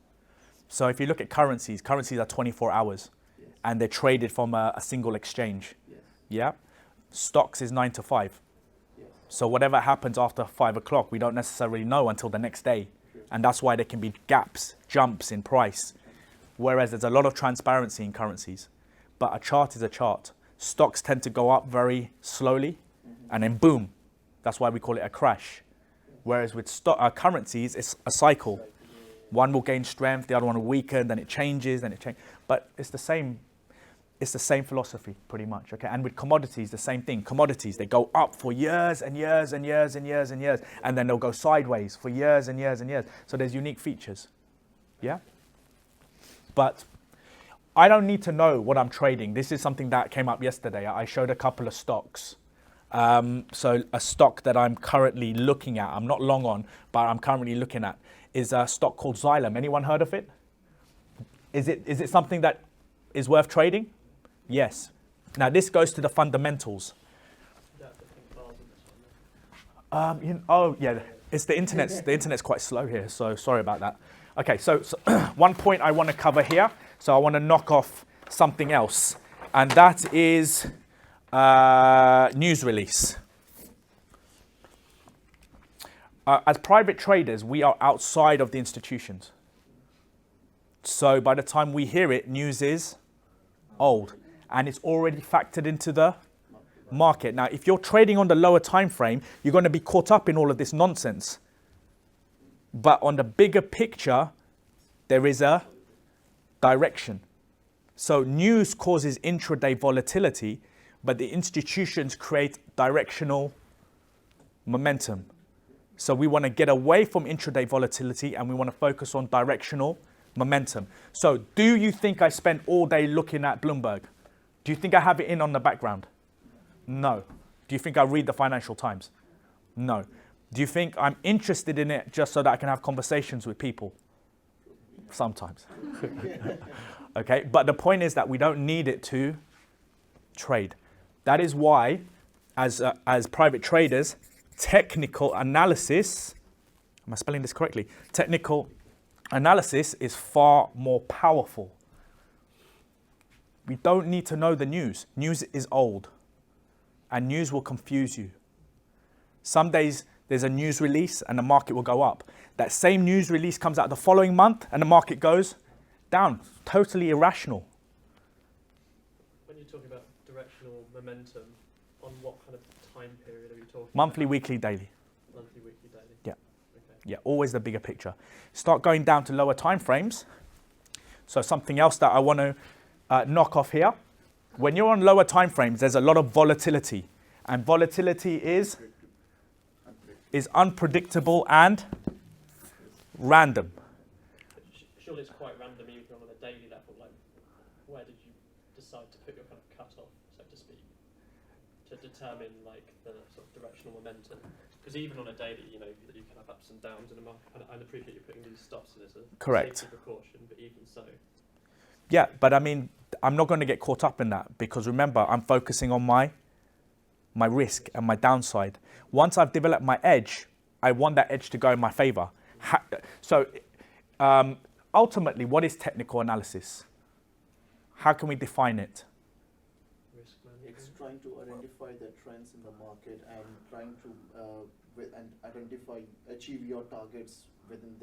So if you look at currencies, currencies are 24 hours Yes. and they're traded from a single exchange. Yes. Yeah? Stocks is 9 to 5. Yes. So whatever happens after 5 o'clock, we don't necessarily know until the next day. True. And that's why there can be gaps, jumps in price. Whereas there's a lot of transparency in currencies. But a chart is a chart. Stocks tend to go up very slowly and then boom. That's why we call it a crash. Whereas with currencies, it's a cycle. One will gain strength, the other one will weaken, then it changes, then it changes. But it's the same philosophy pretty much, okay? And with commodities, the same thing. Commodities, they go up for years and years and years and years and years, and then they'll go sideways for years and years and years. So there's unique features, yeah? But I don't need to know what I'm trading. This is something that came up yesterday. I showed a couple of stocks. So a stock that I'm currently looking at, I'm not long on, but I'm currently looking at, is a stock called Xylem. Anyone heard of it? Is it something that is worth trading? Yes. Now this goes to the fundamentals. Yeah, the pink bars on this one. Oh yeah, it's the internet's the internet's quite slow here, so sorry about that. Okay, so one point I want to cover here. So I want to knock off something else, and that is news release. As private traders, we are outside of the institutions. So by the time we hear it, news is old, and it's already factored into the market. Now, if you're trading on the lower time frame, you're going to be caught up in all of this nonsense. But on the bigger picture, there is a direction. So news causes intraday volatility, but the institutions create directional momentum. So we want to get away from intraday volatility and we want to focus on directional momentum. So do you think I spend all day looking at Bloomberg? Do you think I have it in on the background? No. Do you think I read the Financial Times? No. Do you think I'm interested in it just so that I can have conversations with people? Sometimes. Okay, but the point is that we don't need it to trade. That is why, as private traders, technical analysis, am I spelling this correctly? Technical analysis is far more powerful. We don't need to know the news. News is old, and news will confuse you. Some days there's a news release and the market will go up. That same news release comes out the following month and the market goes down. Totally irrational. When you're talking about directional momentum, on what kind of time period are you talking Monthly, about? weekly, daily. Monthly, weekly, daily? Yeah. Okay. Yeah, always the bigger picture. Start going down to lower time frames. So something else that I want to knock off here. When you're on lower time frames, there's a lot of volatility. And volatility is unpredictable and random. Surely it's quite random even on a daily level. Like, where did you decide to put your kind of cut-off, so to speak, to determine like the sort of directional momentum? Because even on a daily, you know, you can have ups and downs in the market. And I appreciate you putting these stops in as a Correct. safety precaution, but even so. Yeah, but I mean, I'm not going to get caught up in that because remember, I'm focusing on my risk and my downside. Once I've developed my edge, I want that edge to go in my favor. Ultimately, what is technical analysis? How can we define it? Risk management. It's trying to identify the trends in the market and trying to achieve your targets within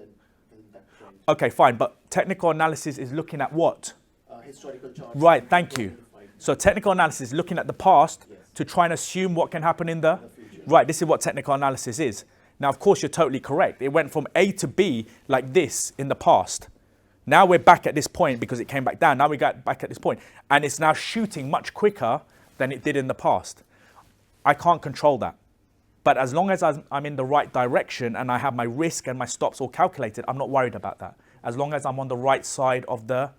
that trend. Okay, fine, but technical analysis is looking at what? Historical charts. Right, thank you. So technical analysis is looking at the past Yes. to try and assume what can happen in the future. right. This is what technical analysis is. Now, of course, you're totally correct. It went from A to B like this in the past. Now we're back at this point because it came back down. Now we got back at this point, and it's now shooting much quicker than it did in the past. I can't control that. But as long as I'm in the right direction and I have my risk and my stops all calculated, I'm not worried about that. As long as I'm on the right side of the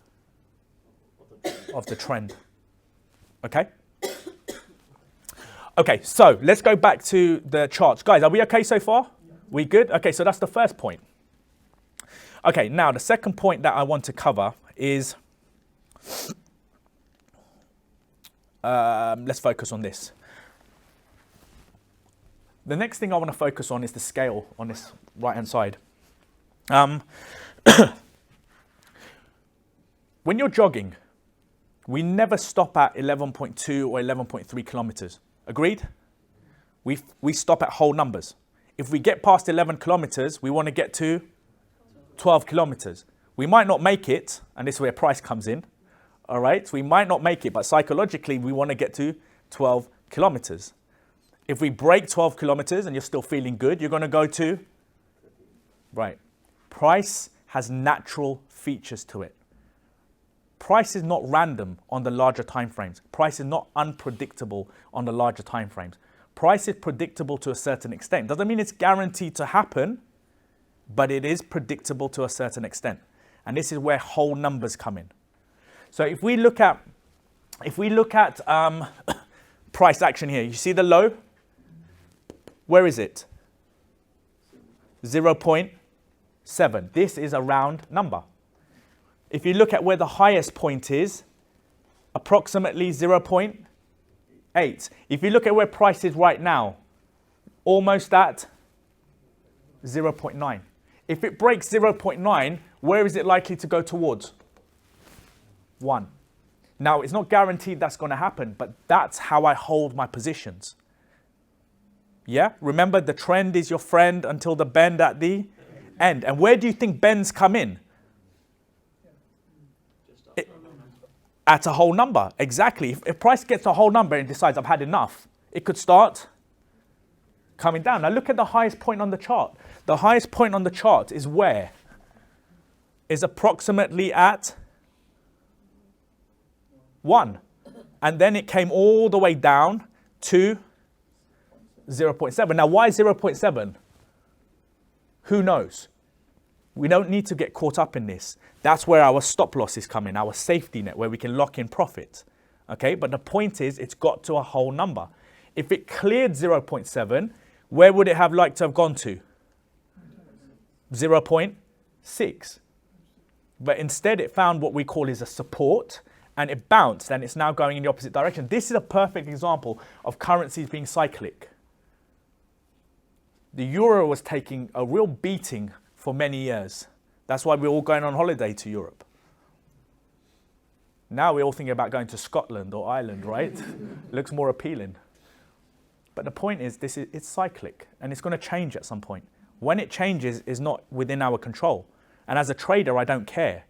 trend. Okay? Okay, so let's go back to the charts. Guys, are we okay so far? We good? Okay, so that's the first point. Okay, now the second point that I want to cover is, let's focus on this. The next thing I want to focus on is the scale on this right-hand side. When you're jogging, we never stop at 11.2 or 11.3 kilometers. Agreed? We stop at whole numbers. If we get past 11 kilometers, we want to get to 12 kilometers. We might not make it, and this is where price comes in. All right? We might not make it, but psychologically, we want to get to 12 kilometers. If we break 12 kilometers and you're still feeling good, you're going to go to, right. Price has natural features to it. Price is not random on the larger time frames. Price is not unpredictable on the larger time frames. Price is predictable to a certain extent. Doesn't mean it's guaranteed to happen, but it is predictable to a certain extent. And this is where whole numbers come in. So if we look at price action here, you see the low? Where is it? 0.7. This is a round number. If you look at where the highest point is, approximately 0.8. If you look at where price is right now, almost at 0.9. If it breaks 0.9, where is it likely to go towards? 1. Now, it's not guaranteed that's going to happen, but that's how I hold my positions. Yeah? Remember, the trend is your friend until the bend at the end. And where do you think bends come in? At a whole number, exactly. If price gets a whole number and decides I've had enough, it could start coming down. Now look at the highest point on the chart. The highest point on the chart is where? Is approximately at 1. And then it came all the way down to 0.7. Now why 0.7? Who knows? We don't need to get caught up in this. That's where our stop losses come in, our safety net, where we can lock in profit. Okay, but the point is, it's got to a whole number. If it cleared 0.7, where would it have liked to have gone to? 0.6. But instead, it found what we call is a support, and it bounced, and it's now going in the opposite direction. This is a perfect example of currencies being cyclic. The euro was taking a real beating for many years. That's why we're all going on holiday to Europe. Now we're all thinking about going to Scotland or Ireland, right? Looks more appealing. But the point is, it's cyclic, and it's going to change at some point. When it changes, is not within our control. And as a trader, I don't care.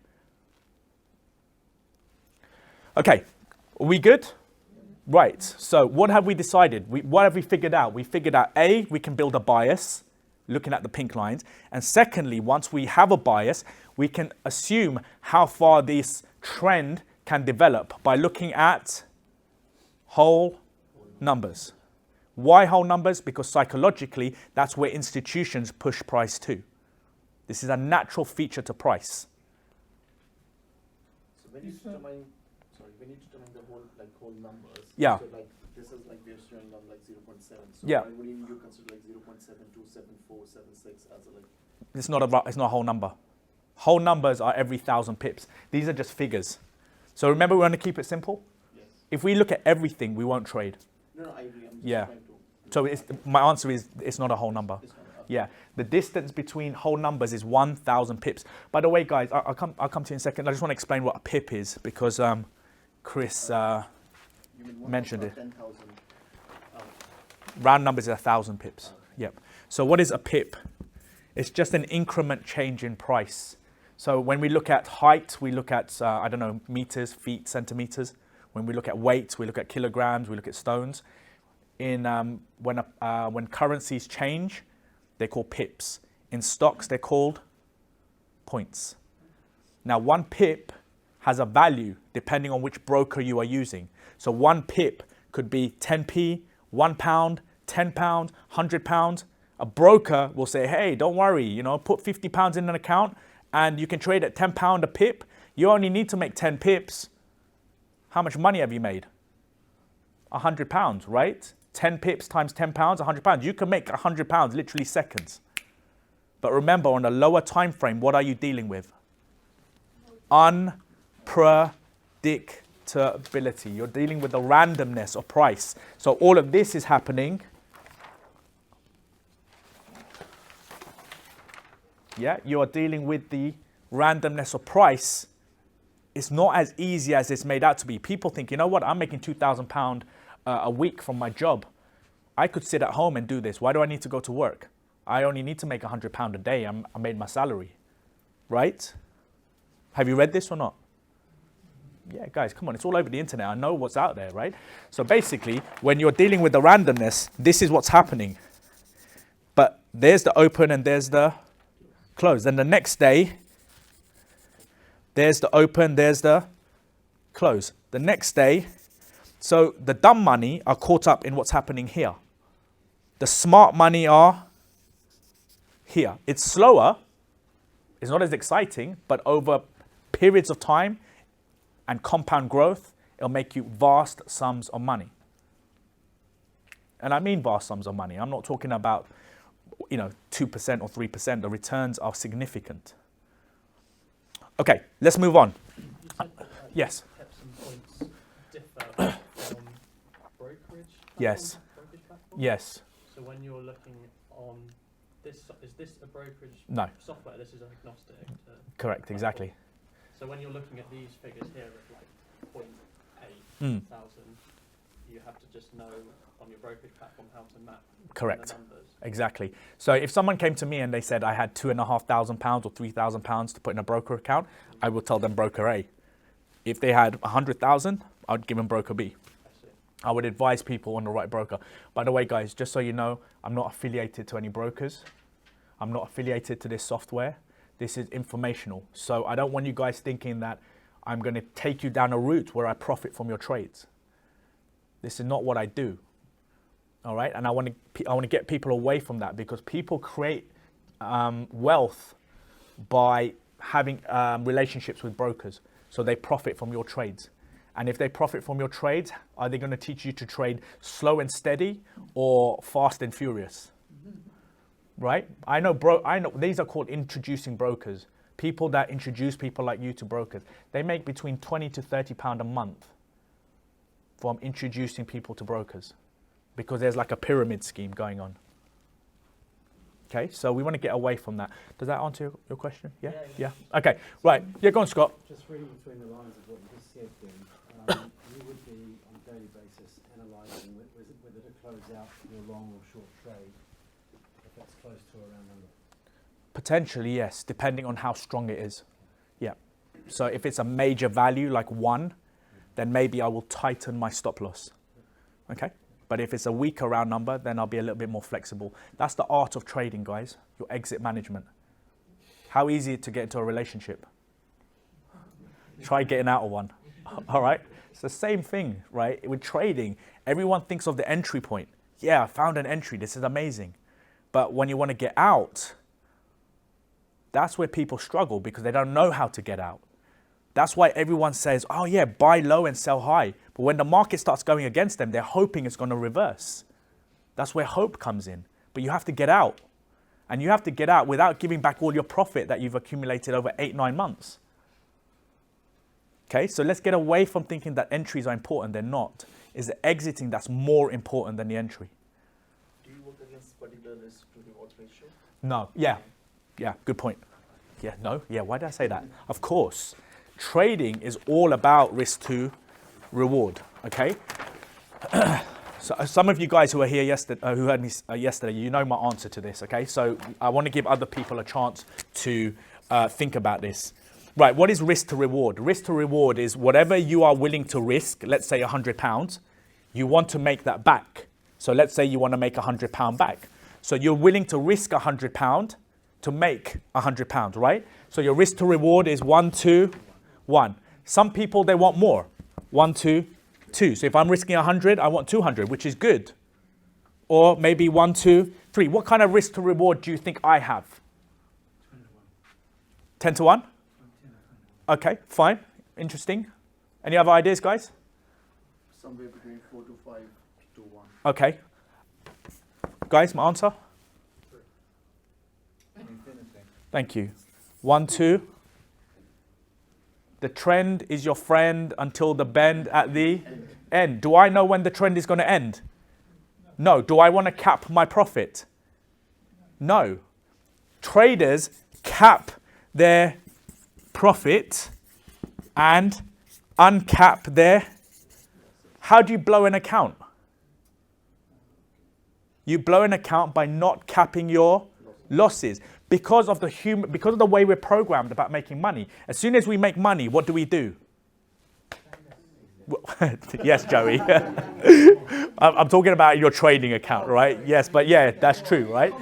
Okay, are we good? Right, so what have we decided? What have we figured out? We figured out, A, we can build a bias, looking at the pink lines. And secondly, once we have a bias, we can assume how far this trend can develop by looking at whole numbers. Why whole numbers? Because psychologically, that's where institutions push price to. This is a natural feature to price. So when you determine, when you determine the whole numbers, Yeah. so this is we're showing on 0.7. So Yeah. why wouldn't you consider 0.72, 74, 76 as a It's not a whole number. Whole numbers are every 1,000 pips. These are just figures. So remember, we want to keep it simple. Yes. If we look at everything, we won't trade. No, I agree. I'm just Yeah. trying to. So my answer is it's not a whole number. It's not, Yeah, the distance between whole numbers is 1,000 pips. By the way, guys, I'll come to you in a second. I just want to explain what a pip is because Chris You mean one mentioned about it. 10,000. Round numbers is 1,000 pips. Yep. So what is a pip? It's just an increment change in price. So when we look at height, we look at meters, feet, centimeters. When we look at weight, we look at kilograms. We look at stones. When currencies change, they're called pips. In stocks, they're called points. Now, one pip has a value depending on which broker you are using. So one pip could be 10p, £1, £10, £100. A broker will say, hey, don't worry, put £50 in an account and you can trade at £10 a pip. You only need to make 10 pips. How much money have you made? £100, right? 10 pips times £10, £100. You can make £100 literally seconds. But remember, on a lower time frame, what are you dealing with? Unpredictability. You're dealing with the randomness of price. So all of this is happening. Yeah, you are dealing with the randomness of price. It's not as easy as it's made out to be. People think, you know what, I'm making £2,000 a week from my job. I could sit at home and do this. Why do I need to go to work? I only need to make £100 a day. I made my salary, right? Have you read this or not? Yeah, guys, come on. It's all over the internet. I know what's out there, right? So basically, when you're dealing with the randomness, this is what's happening. But there's the open and there's the close. Then the next day, there's the open, there's the close. The next day, so the dumb money are caught up in what's happening here. The smart money are here. It's slower, it's not as exciting, but over periods of time and compound growth, it'll make you vast sums of money. And I mean vast sums of money. I'm not talking about 2% or 3%. The returns are significant. Okay, let's move on. You said that, Yes. Pips and points differ from brokerage Yes. brokerage platforms? Yes. So when you're looking on this, is this a brokerage No. software? This is agnostic to Correct, exactly. So when you're looking at these figures here of 0.8 Mm. thousand, you have to just know on your brokerage platform how to map Correct. the numbers. Exactly. So if someone came to me and they said I had £2,500 or £3,000 to put in a broker account, I would tell them broker A. If they had 100,000, I'd give them broker B. I see. I would advise people on the right broker. By the way, guys, just so you know, I'm not affiliated to any brokers. I'm not affiliated to this software. This is informational. So I don't want you guys thinking that I'm going to take you down a route where I profit from your trades. This is not what I do. All right, and I want to get people away from that because people create wealth by having relationships with brokers. So they profit from your trades. And if they profit from your trades, are they going to teach you to trade slow and steady or fast and furious? Right? I know these are called introducing brokers. People that introduce people like you to brokers. They make between 20 to 30 pound a month from introducing people to brokers, because there's like a pyramid scheme going on. Okay, so we want to get away from that. Does that answer your question? Yeah? Yeah. Okay, right. Yeah, go on, Scott. Just reading between the lines of what you just said, then, you would be on a daily basis analysing whether to close out your long or short trade if it's close to a round number. Potentially, yes, depending on how strong it is. Yeah. So if it's a major value like 1, then maybe I will tighten my stop loss. Okay? But if it's a weaker round number, then I'll be a little bit more flexible. That's the art of trading, guys. Your exit management. How easy is it to get into a relationship? Try getting out of one. All right? It's the same thing, right? With trading, everyone thinks of the entry point. Yeah, I found an entry. This is amazing. But when you want to get out, that's where people struggle because they don't know how to get out. That's why everyone says, oh yeah, buy low and sell high. But when the market starts going against them, they're hoping it's going to reverse. That's where hope comes in. But you have to get out. And you have to get out without giving back all your profit that you've accumulated over 8-9 months. Okay, so let's get away from thinking that entries are important. They're not. It's the exiting that's more important than the entry. Do you work against particular risk to reward ratio? No. Yeah. Yeah, good point. Yeah, no. Yeah, why did I say that? Of course. Trading is all about risk to reward, okay? So some of you guys who were here yesterday, who heard me yesterday, you know my answer to this, okay? So I want to give other people a chance to think about this. Right, what is risk to reward? Risk to reward is whatever you are willing to risk, let's say £100, you want to make that back. So let's say you want to make £100 back. So you're willing to risk £100 to make £100, right? So your risk to reward is 1, 2, 1. Some people, they want more. 1, 2, 2. So if I'm risking 100, I want 200, which is good. Or maybe 1, 2, 3. What kind of risk to reward do you think I have? 10 to 1? Okay, fine. Interesting. Any other ideas, guys? Somewhere between 4 to 5 to 1. Okay. Guys, my answer? Thank you. 1, 2. The trend is your friend until the bend at the end. Do I know when the trend is going to end? No. Do I want to cap my profit? No. Traders cap their profit and uncap their... How do you blow an account? You blow an account by not capping your losses. Because of the way we're programmed about making money. As soon as we make money, what do we do? Yes, Joey. I'm talking about your trading account, right? Yes, but yeah, that's true, right?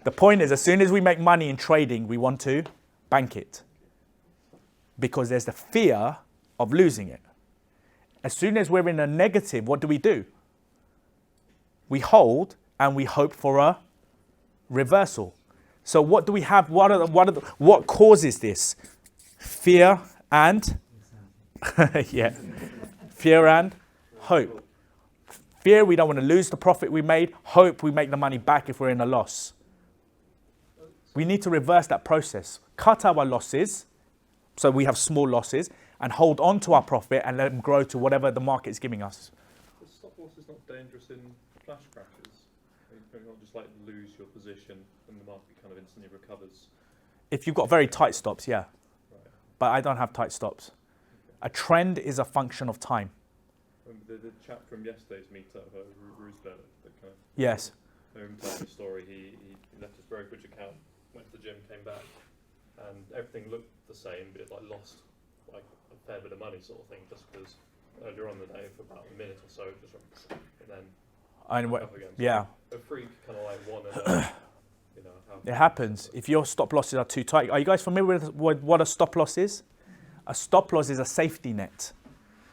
The point is, as soon as we make money in trading, we want to bank it. Because there's the fear of losing it. As soon as we're in a negative, what do? We hold and we hope for a reversal. So what do we have? What causes this? Fear and yeah, fear and hope. Fear, we don't want to lose the profit we made. Hope, we make the money back if we're in a loss. We need to reverse that process. Cut our losses, so we have small losses, and hold on to our profit and let them grow to whatever the market is giving us. The stop loss is not dangerous in flash crashes. You not just like lose your position and the market kind of instantly recovers. If you've got very tight stops, yeah. Right. But I don't have tight stops. A trend is a function of time. The chap from yesterday's meetup, Roosevelt, that kind of Yes. him telling the story, he left his brokerage account, went to the gym, came back, and everything looked the same, but it like lost like a fair bit of money sort of thing, just because earlier on in the day for about a minute or so, it just went, and then up again. So yeah. a freak kind of like one and you know. It happens. If your stop losses are too tight. Are you guys familiar with what a stop loss is? A stop loss is a safety net.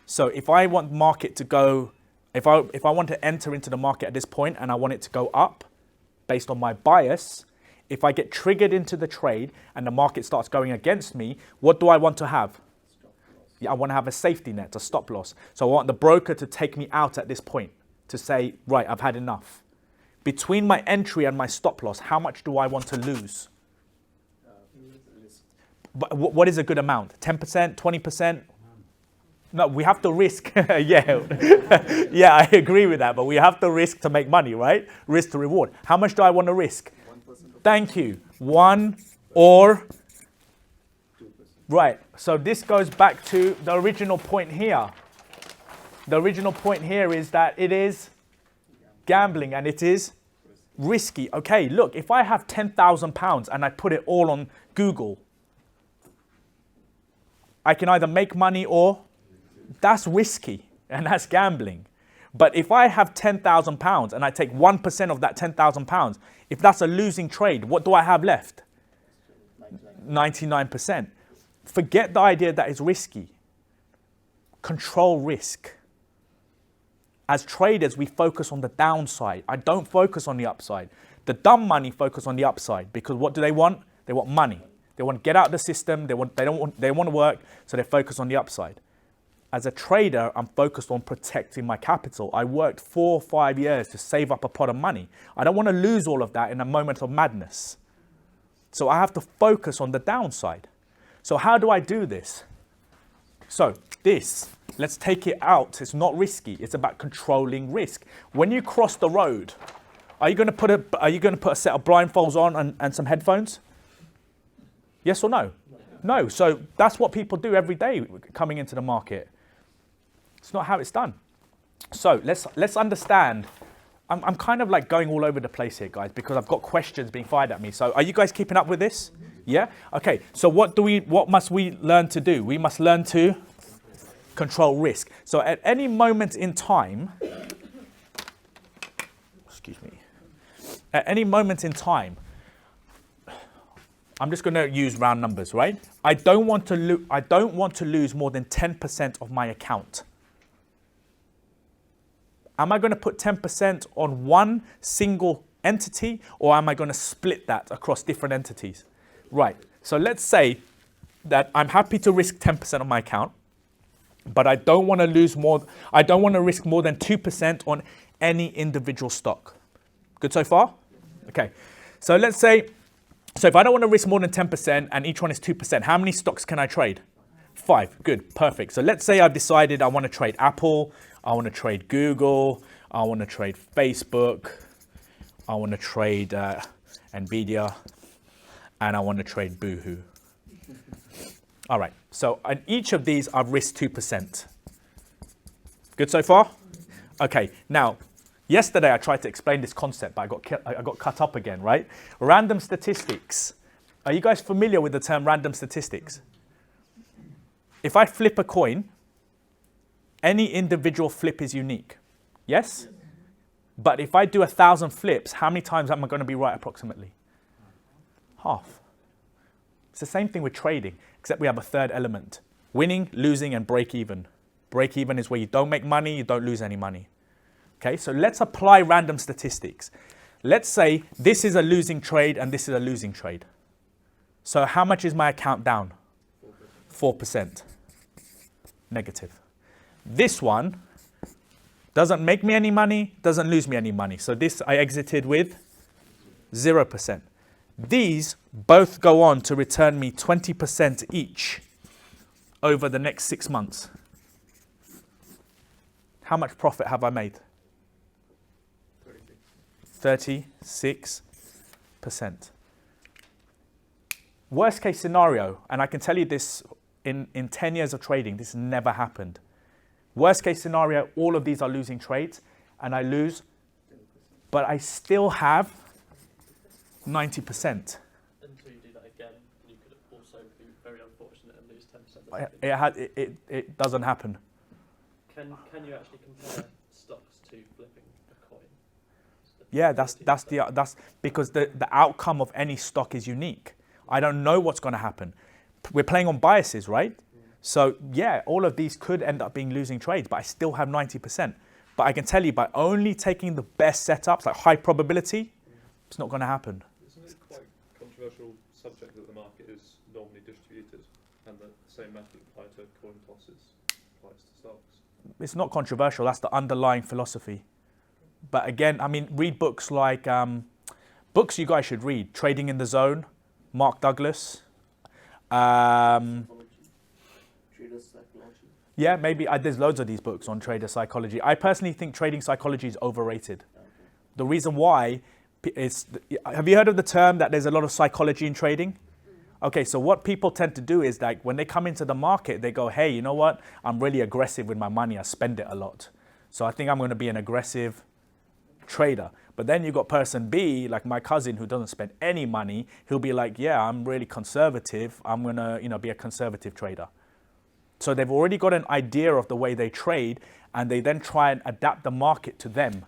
So if I want market to go, if I want to enter into the market at this point and I want it to go up based on my bias, if I get triggered into the trade and the market starts going against me, what do I want to have? Yeah, I want to have a safety net, a stop loss. So I want the broker to take me out at this point, to say, right, I've had enough. Between my entry and my stop loss, how much do I want to lose? But what is a good amount? 10%, 20%? No, we have to risk. Yeah, yeah, I agree with that. But we have to risk to make money, right? Risk to reward. How much do I want to risk? 1%. Thank you. 1 or 2%. Right. So this goes back to the original point here. The original point here is that it is gambling and it is risky. Okay, look, if I have £10,000 and I put it all on Google, I can either make money or that's risky and that's gambling. But if I have £10,000 and I take 1% of that £10,000, if that's a losing trade, what do I have left? 99%. Forget the idea that it's risky. Control risk. As traders, we focus on the downside. I don't focus on the upside. The dumb money focus on the upside because what do they want? They want money. They want to get out of the system. They want to work, so they focus on the upside. As a trader, I'm focused on protecting my capital. I worked 4 or 5 years to save up a pot of money. I don't want to lose all of that in a moment of madness. So I have to focus on the downside. So how do I do this? So this, let's take it out. It's not risky. It's about controlling risk. When you cross the road, are you going to put a set of blindfolds on and some headphones? Yes or no? No. So that's what people do every day coming into the market. It's not how it's done. So let's understand. I'm kind of like going all over the place here, guys, because I've got questions being fired at me. So are you guys keeping up with this? Yeah? Okay. So what must we learn to do? We must learn to control risk. So at any moment in time, excuse me, at any moment in time, I'm just going to use round numbers, right? I don't want to lose more than 10% of my account. Am I going to put 10% on one single entity, or am I going to split that across different entities? Right. So let's say that I'm happy to risk 10% of my account, but I don't want to lose more. I don't want to risk more than 2% on any individual stock. Good so far? Okay. So let's say, so if I don't want to risk more than 10% and each one is 2%, how many stocks can I trade? 5. Good. Perfect. So let's say I've decided I want to trade Apple, I want to trade Google, I want to trade Facebook, I want to trade Nvidia, and I want to trade Boohoo. All right. So on each of these, I've risked 2%. Good so far? Okay. Now, yesterday I tried to explain this concept, but I got cut up again, right? Random statistics. Are you guys familiar with the term random statistics? If I flip a coin, any individual flip is unique. Yes? But if I do 1,000 flips, how many times am I going to be right approximately? Half. It's the same thing with trading, except we have a third element. Winning, losing, and break even. Break even is where you don't make money, you don't lose any money. Okay, so let's apply random statistics. Let's say this is a losing trade and this is a losing trade. So how much is my account down? 4%. Negative. This one doesn't make me any money, doesn't lose me any money. So this I exited with 0%. These both go on to return me 20% each over the next 6 months. How much profit have I made? 36%. Worst case scenario, and I can tell you this in 10 years of trading, this never happened. Worst case scenario, all of these are losing trades and I lose, but I still have 90%. Until you do that again, you could also be very unfortunate and lose 10%. It doesn't happen. Can you actually compare stocks to flipping a coin? Yeah, that's because the outcome of any stock is unique. I don't know what's going to happen. We're playing on biases, right? So yeah, all of these could end up being losing trades, but I still have 90%. But I can tell you, by only taking the best setups, like high probability, it's not going to happen. Isn't it quite controversial subject that the market is normally distributed, and that the same method applied to coin tosses applies to stocks? It's not controversial. That's the underlying philosophy. But again, I mean, read books like books you guys should read. Trading in the Zone, Mark Douglas. Psychology, trader psychology. Yeah, maybe there's loads of these books on trader psychology. I personally think trading psychology is overrated. Okay. The reason why is, have you heard of the term that there's a lot of psychology in trading? Okay, so what people tend to do is like when they come into the market, they go, hey, you know what? I'm really aggressive with my money. I spend it a lot. So I think I'm going to be an aggressive trader. But then you've got person B, like my cousin who doesn't spend any money. He'll be like, yeah, I'm really conservative. I'm going to, be a conservative trader. So they've already got an idea of the way they trade, and they then try and adapt the market to them.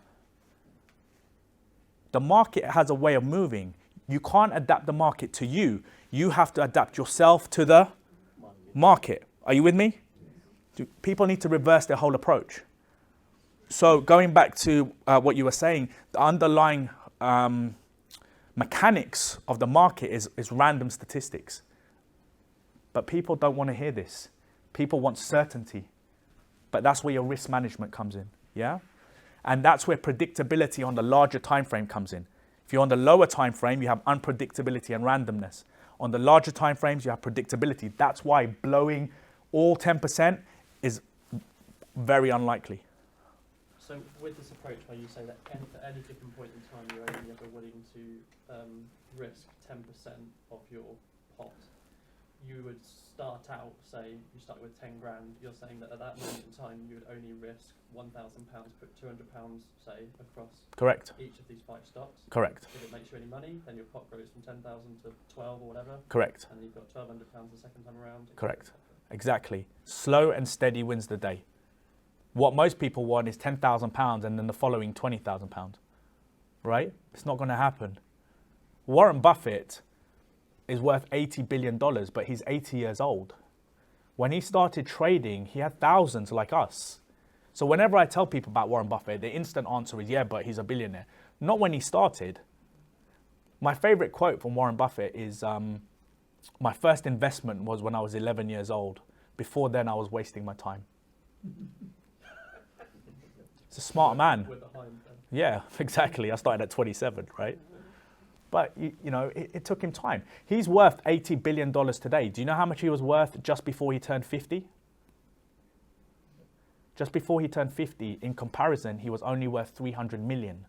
The market has a way of moving. You can't adapt the market to you. You have to adapt yourself to the market. Are you with me? People need to reverse their whole approach. So going back to what you were saying, the underlying mechanics of the market is random statistics. But people don't want to hear this. People want certainty. But that's where your risk management comes in, yeah? And that's where predictability on the larger time frame comes in. If you're on the lower time frame, you have unpredictability and randomness. On the larger time frames, you have predictability. That's why blowing all 10% is very unlikely. So with this approach where you say that at any given point in time you're only ever willing to risk 10% of your pot, you would start out, say you start with 10 grand, you're saying that at that moment in time you would only risk £1,000, put £200, say, across Correct. each of these 5 stocks. Correct. If it makes you any money, then your pot grows from 10,000 to 12 or whatever. Correct. And you've got £1,200 the second time around. Correct. Exactly. Slow and steady wins the day. What most people want is £10,000 and then the following £20,000, right? It's not going to happen. Warren Buffett is worth $80 billion, but he's 80 years old. When he started trading, he had thousands like us. So whenever I tell people about Warren Buffett, the instant answer is, yeah, but he's a billionaire. Not when he started. My favorite quote from Warren Buffett is, my first investment was when I was 11 years old. Before then, I was wasting my time. It's a smart man. With the hind then. Yeah, exactly. I started at 27, right? But, it took him time. He's worth $80 billion today. Do you know how much he was worth just before he turned 50? Just before he turned 50, in comparison, he was only worth 300 million.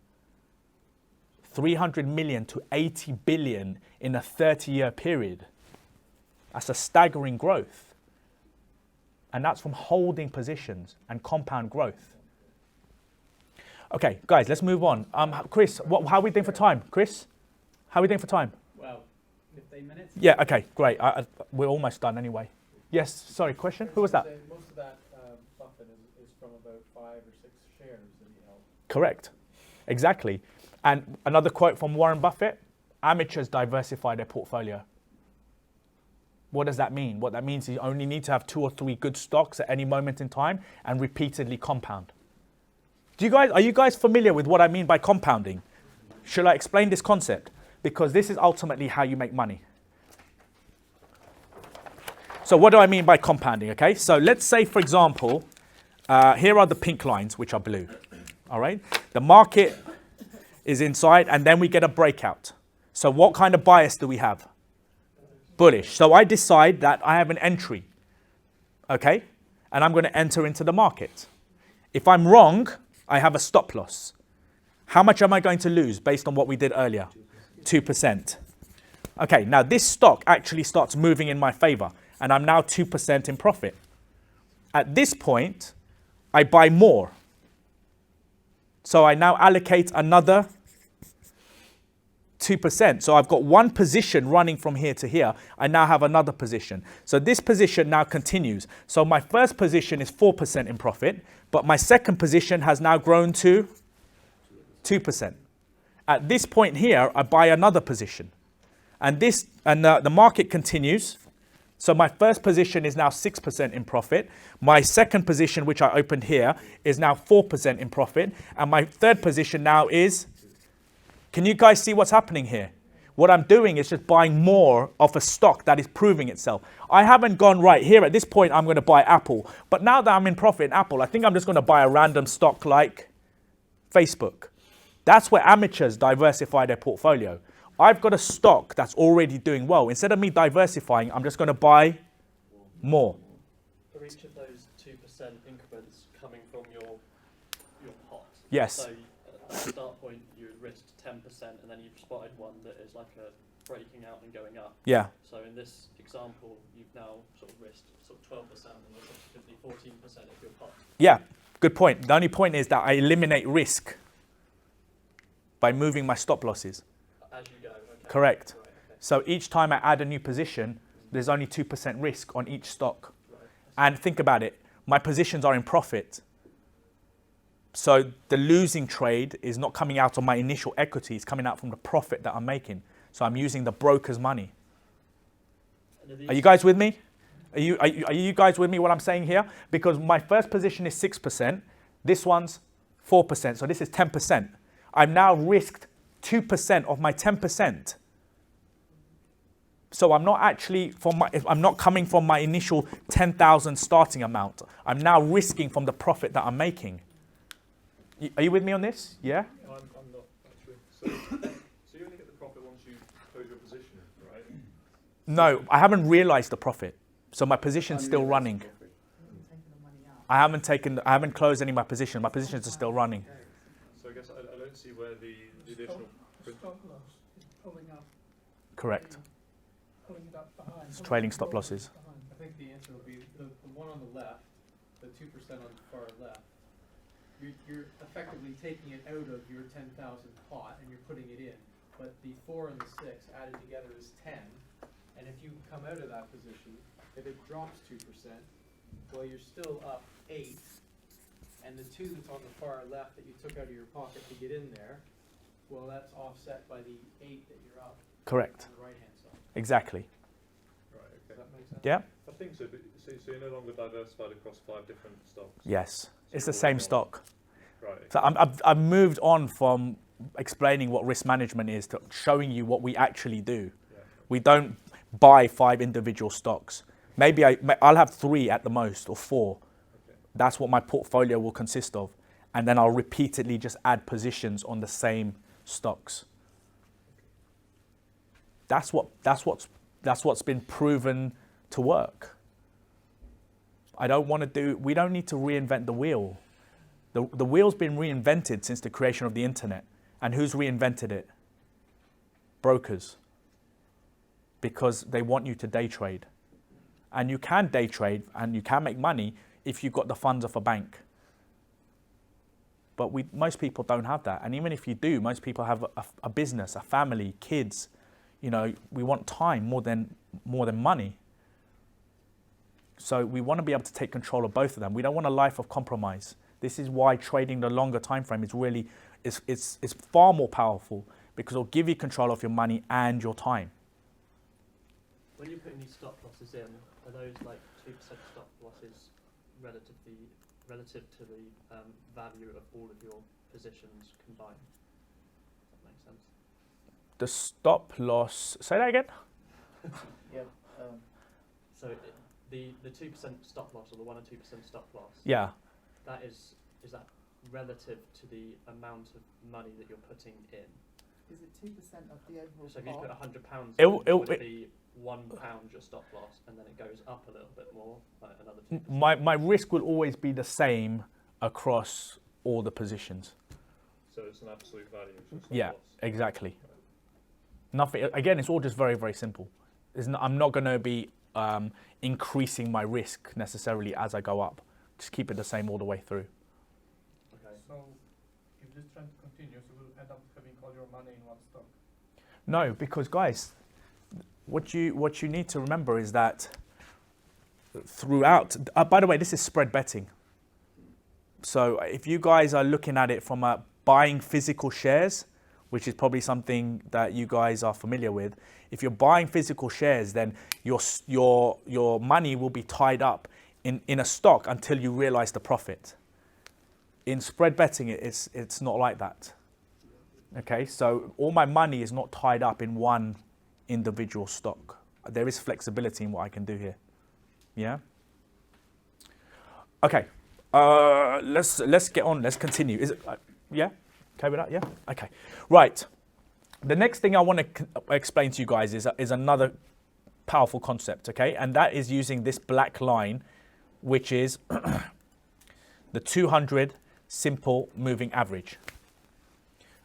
300 million to 80 billion in a 30-year period. That's a staggering growth. And that's from holding positions and compound growth. Okay, guys, let's move on. Chris, how are we doing for time? Chris, how are we doing for time? Well, 15 minutes. Yeah, okay, great. We're almost done anyway. Yes, sorry, question? Who was that? Most of that Buffett is from about 5 or 6 shares that he held. Correct. Exactly. And another quote from Warren Buffett, amateurs diversify their portfolio. What does that mean? What that means is you only need to have 2 or 3 good stocks at any moment in time and repeatedly compound. Are you guys familiar with what I mean by compounding? Shall I explain this concept? Because this is ultimately how you make money. So what do I mean by compounding, okay? So let's say, for example, here are the pink lines, which are blue, all right? The market is inside, and then we get a breakout. So what kind of bias do we have? Bullish. So I decide that I have an entry, okay? And I'm going to enter into the market. If I'm wrong, I have a stop loss. How much am I going to lose based on what we did earlier? 2%. Okay, now this stock actually starts moving in my favor, and I'm now 2% in profit. At this point, I buy more. So I now allocate another 2%. So I've got one position running from here to here. I now have another position. So this position now continues. So my first position is 4% in profit, but my second position has now grown to 2%. At this point here, I buy another position. And the market continues. So my first position is now 6% in profit. My second position, which I opened here, is now 4% in profit. And my third position now is, can you guys see what's happening here? What I'm doing is just buying more of a stock that is proving itself. I haven't gone right here at this point, I'm going to buy Apple. But now that I'm in profit in Apple, I think I'm just going to buy a random stock like Facebook. That's where amateurs diversify their portfolio. I've got a stock that's already doing well. Instead of me diversifying, I'm just going to buy more. For each of those 2% increments coming from your pot. Yes. So at the start point, you risked 10%, and then you've spotted one that is like a breaking out and going up. Yeah. So in this example, you've now sort of risked sort of 12% and effectively 14% of your pot. Yeah, good point. The only point is that I eliminate risk by moving my stop losses. As you go. Okay. Correct. Right, okay. So each time I add a new position, there's only 2% risk on each stock. Right. And think about it, my positions are in profit. So the losing trade is not coming out of my initial equity, it's coming out from the profit that I'm making. So I'm using the broker's money. Are you guys with me? Are you guys with me what I'm saying here? Because my first position is 6%, this one's 4%, so this is 10%. I've now risked 2% of my 10%. So I'm not actually I'm not coming from my initial 10,000 starting amount. I'm now risking from the profit that I'm making. Are you with me on this? Yeah? I'm not actually. So you only get the profit once you close your position, right? No, I haven't realized the profit. So my position's still running. I haven't closed any of my position. My positions are still running. So I guess I don't see where the additional. The stop loss is pulling up. Correct. Pulling it up behind. It's trailing stop losses. I think the answer will be the one on the left, the 2% on the far left. You're effectively taking it out of your 10,000 pot and you're putting it in. But the 4 and the 6 added together is 10. And if you come out of that position, if it drops 2%, well, you're still up 8. And the 2 that's on the far left that you took out of your pocket to get in there, well, that's offset by the 8 that you're up Correct. on the right-hand side. Exactly. Right. Does Okay. that make sense? Yeah? I think so. But so you're no longer diversified across 5 different stocks. Yes. It's the you're same always stock. Right. Okay. So I've moved on from explaining what risk management is to showing you what we actually do. Yeah. We don't buy 5 individual stocks. Maybe I'll have 3 at the most or 4. Okay. That's what my portfolio will consist of. And then I'll repeatedly just add positions on the same stocks. That's what's been proven to work. We don't need to reinvent the wheel. The wheel's been reinvented since the creation of the internet. And who's reinvented it? Brokers. Because they want you to day trade. And you can day trade and you can make money if you've got the funds of a bank. But most people don't have that. And even if you do, most people have a business, a family, kids. You know, we want time more than money. So we want to be able to take control of both of them. We don't want a life of compromise. This is why trading the longer time frame is really it's far more powerful because it'll give you control of your money and your time. When you're putting these stop losses in, are those like 2% stop losses relative to the value of all of your positions combined? Does that make sense? The stop loss. Say that again. Yeah. So the 2% stop loss or the 1 or 2% stop loss. Yeah. That is that relative to the amount of money that you're putting in? Is it 2% of the overall So if you put £100, would it be £1 your stop loss, and then it goes up a little bit more, like another 2%? My risk will always be the same across all the positions. So it's an absolute value. It's just Yeah, loss. exactly. Nothing. Again, it's all just very, very simple. I'm not going to be increasing my risk necessarily as I go up. Just keep it the same all the way through. Okay. So if this trend continues, you will end up having all your money in one stock. No, because guys, what you need to remember is that throughout. By the way, this is spread betting. So if you guys are looking at it from buying physical shares, which is probably something that you guys are familiar with, if you're buying physical shares, then your money will be tied up in a stock until you realize the profit. In spread betting, it's not like that. Okay, so all my money is not tied up in one individual stock. There is flexibility in what I can do here. Yeah. Okay. Let's get on. Let's continue. Is it? Yeah. Okay with that? Yeah. Okay. Right. The next thing I want to explain to you guys is another powerful concept. Okay, and that is using this black line, which is the 200 simple moving average.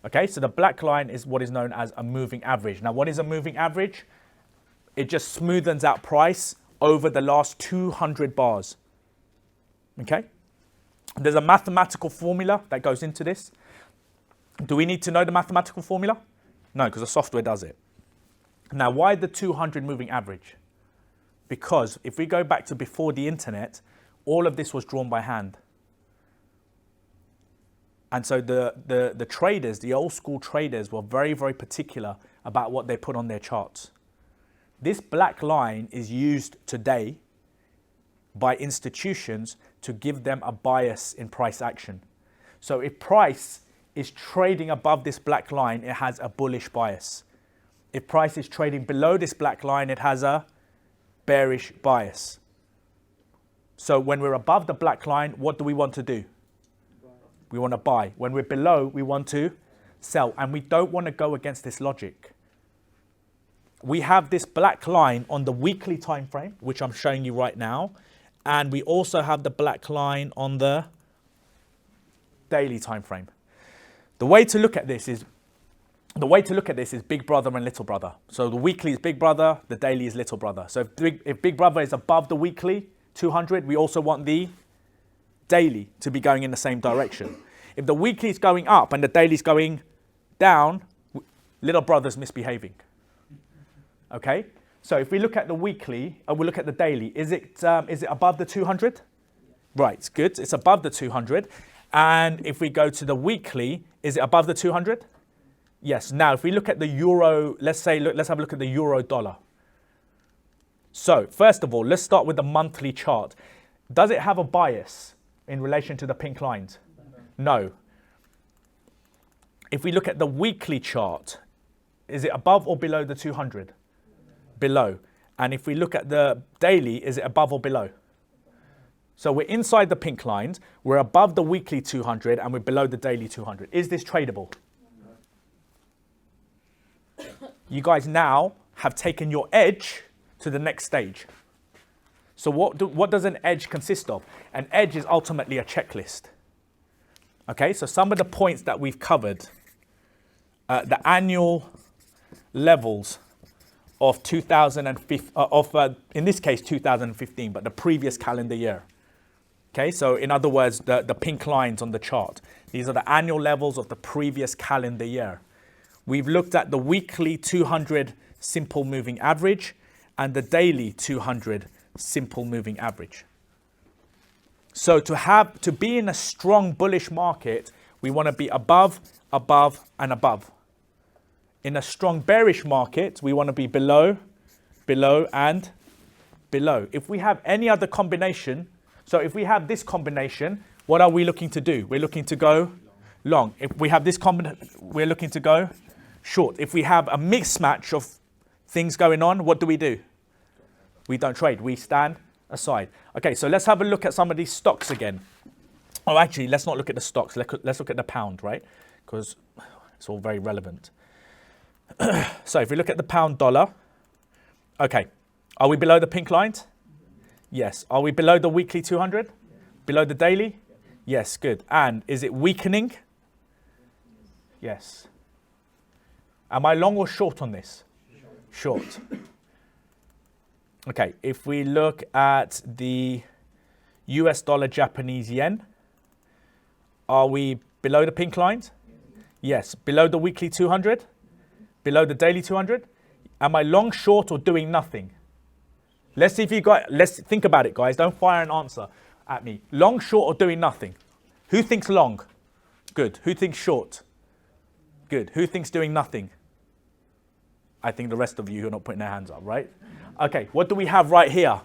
Okay, so the black line is what is known as a moving average. Now, what is a moving average? It just smoothens out price over the last 200 bars. Okay, there's a mathematical formula that goes into this. Do we need to know the mathematical formula? No, because the software does it. Now, why the 200 moving average? Because if we go back to before the internet, all of this was drawn by hand. And so the traders, the old school traders, were very, very particular about what they put on their charts. This black line is used today by institutions to give them a bias in price action. So if price is trading above this black line, it has a bullish bias. If price is trading below this black line, it has a bearish bias. So when we're above the black line, what do we want to do? We want to buy. When we're below, we want to sell. And we don't want to go against this logic. We have this black line on the weekly time frame, which I'm showing you right now. And we also have the black line on the daily time frame. The way to look at this is big brother and little brother. So the weekly is big brother, the daily is little brother. So if big brother is above the weekly 200, we also want the daily to be going in the same direction. If the weekly is going up and the daily is going down, little brother's misbehaving. Okay? So if we look at the weekly and we look at the daily, is it above the 200? Right, good. It's above the 200. And if we go to the weekly, is it above the 200? Yes. Now, if we look at the euro, let's have a look at the euro dollar. So first of all, let's start with the monthly chart. Does it have a bias in relation to the pink lines? No. If we look at the weekly chart, is it above or below the 200? Below. And if we look at the daily, is it above or below? So we're inside the pink lines, we're above the weekly 200, and we're below the daily 200. Is this tradable? You guys now have taken your edge to the next stage. So what does an edge consist of? An edge is ultimately a checklist. Okay, so some of the points that we've covered, the annual levels of 2015, in this case 2015, but the previous calendar year. Okay, so in other words, the pink lines on the chart. These are the annual levels of the previous calendar year. We've looked at the weekly 200 simple moving average and the daily 200 simple moving average. So to be in a strong bullish market, we want to be above, above, and above. In a strong bearish market, we want to be below, below, and below. If we have any other combination, so if we have this combination, what are we looking to do? We're looking to go long. If we have this combination, we're looking to go short. If we have a mixed match of things going on, what do? We don't trade. We stand aside. Okay, so let's have a look at some of these stocks again. Oh, actually, let's not look at the stocks. Let's look at the pound, right? Because it's all very relevant. So if we look at the pound dollar, okay, are we below the pink lines? Yes. Are we below the weekly 200? Below the daily? Yes, good. And is it weakening? Yes. Am I long or short on this? Short. Okay, if we look at the US dollar Japanese yen, are we below the pink lines? Yes. Below the weekly 200? Below the daily 200? Am I long, short, or doing nothing? Let's think about it, guys. Don't fire an answer at me. Long, short, or doing nothing? Who thinks long? Good. Who thinks short? Good. Who thinks doing nothing? I think the rest of you who are not putting their hands up, right? Okay, what do we have right here?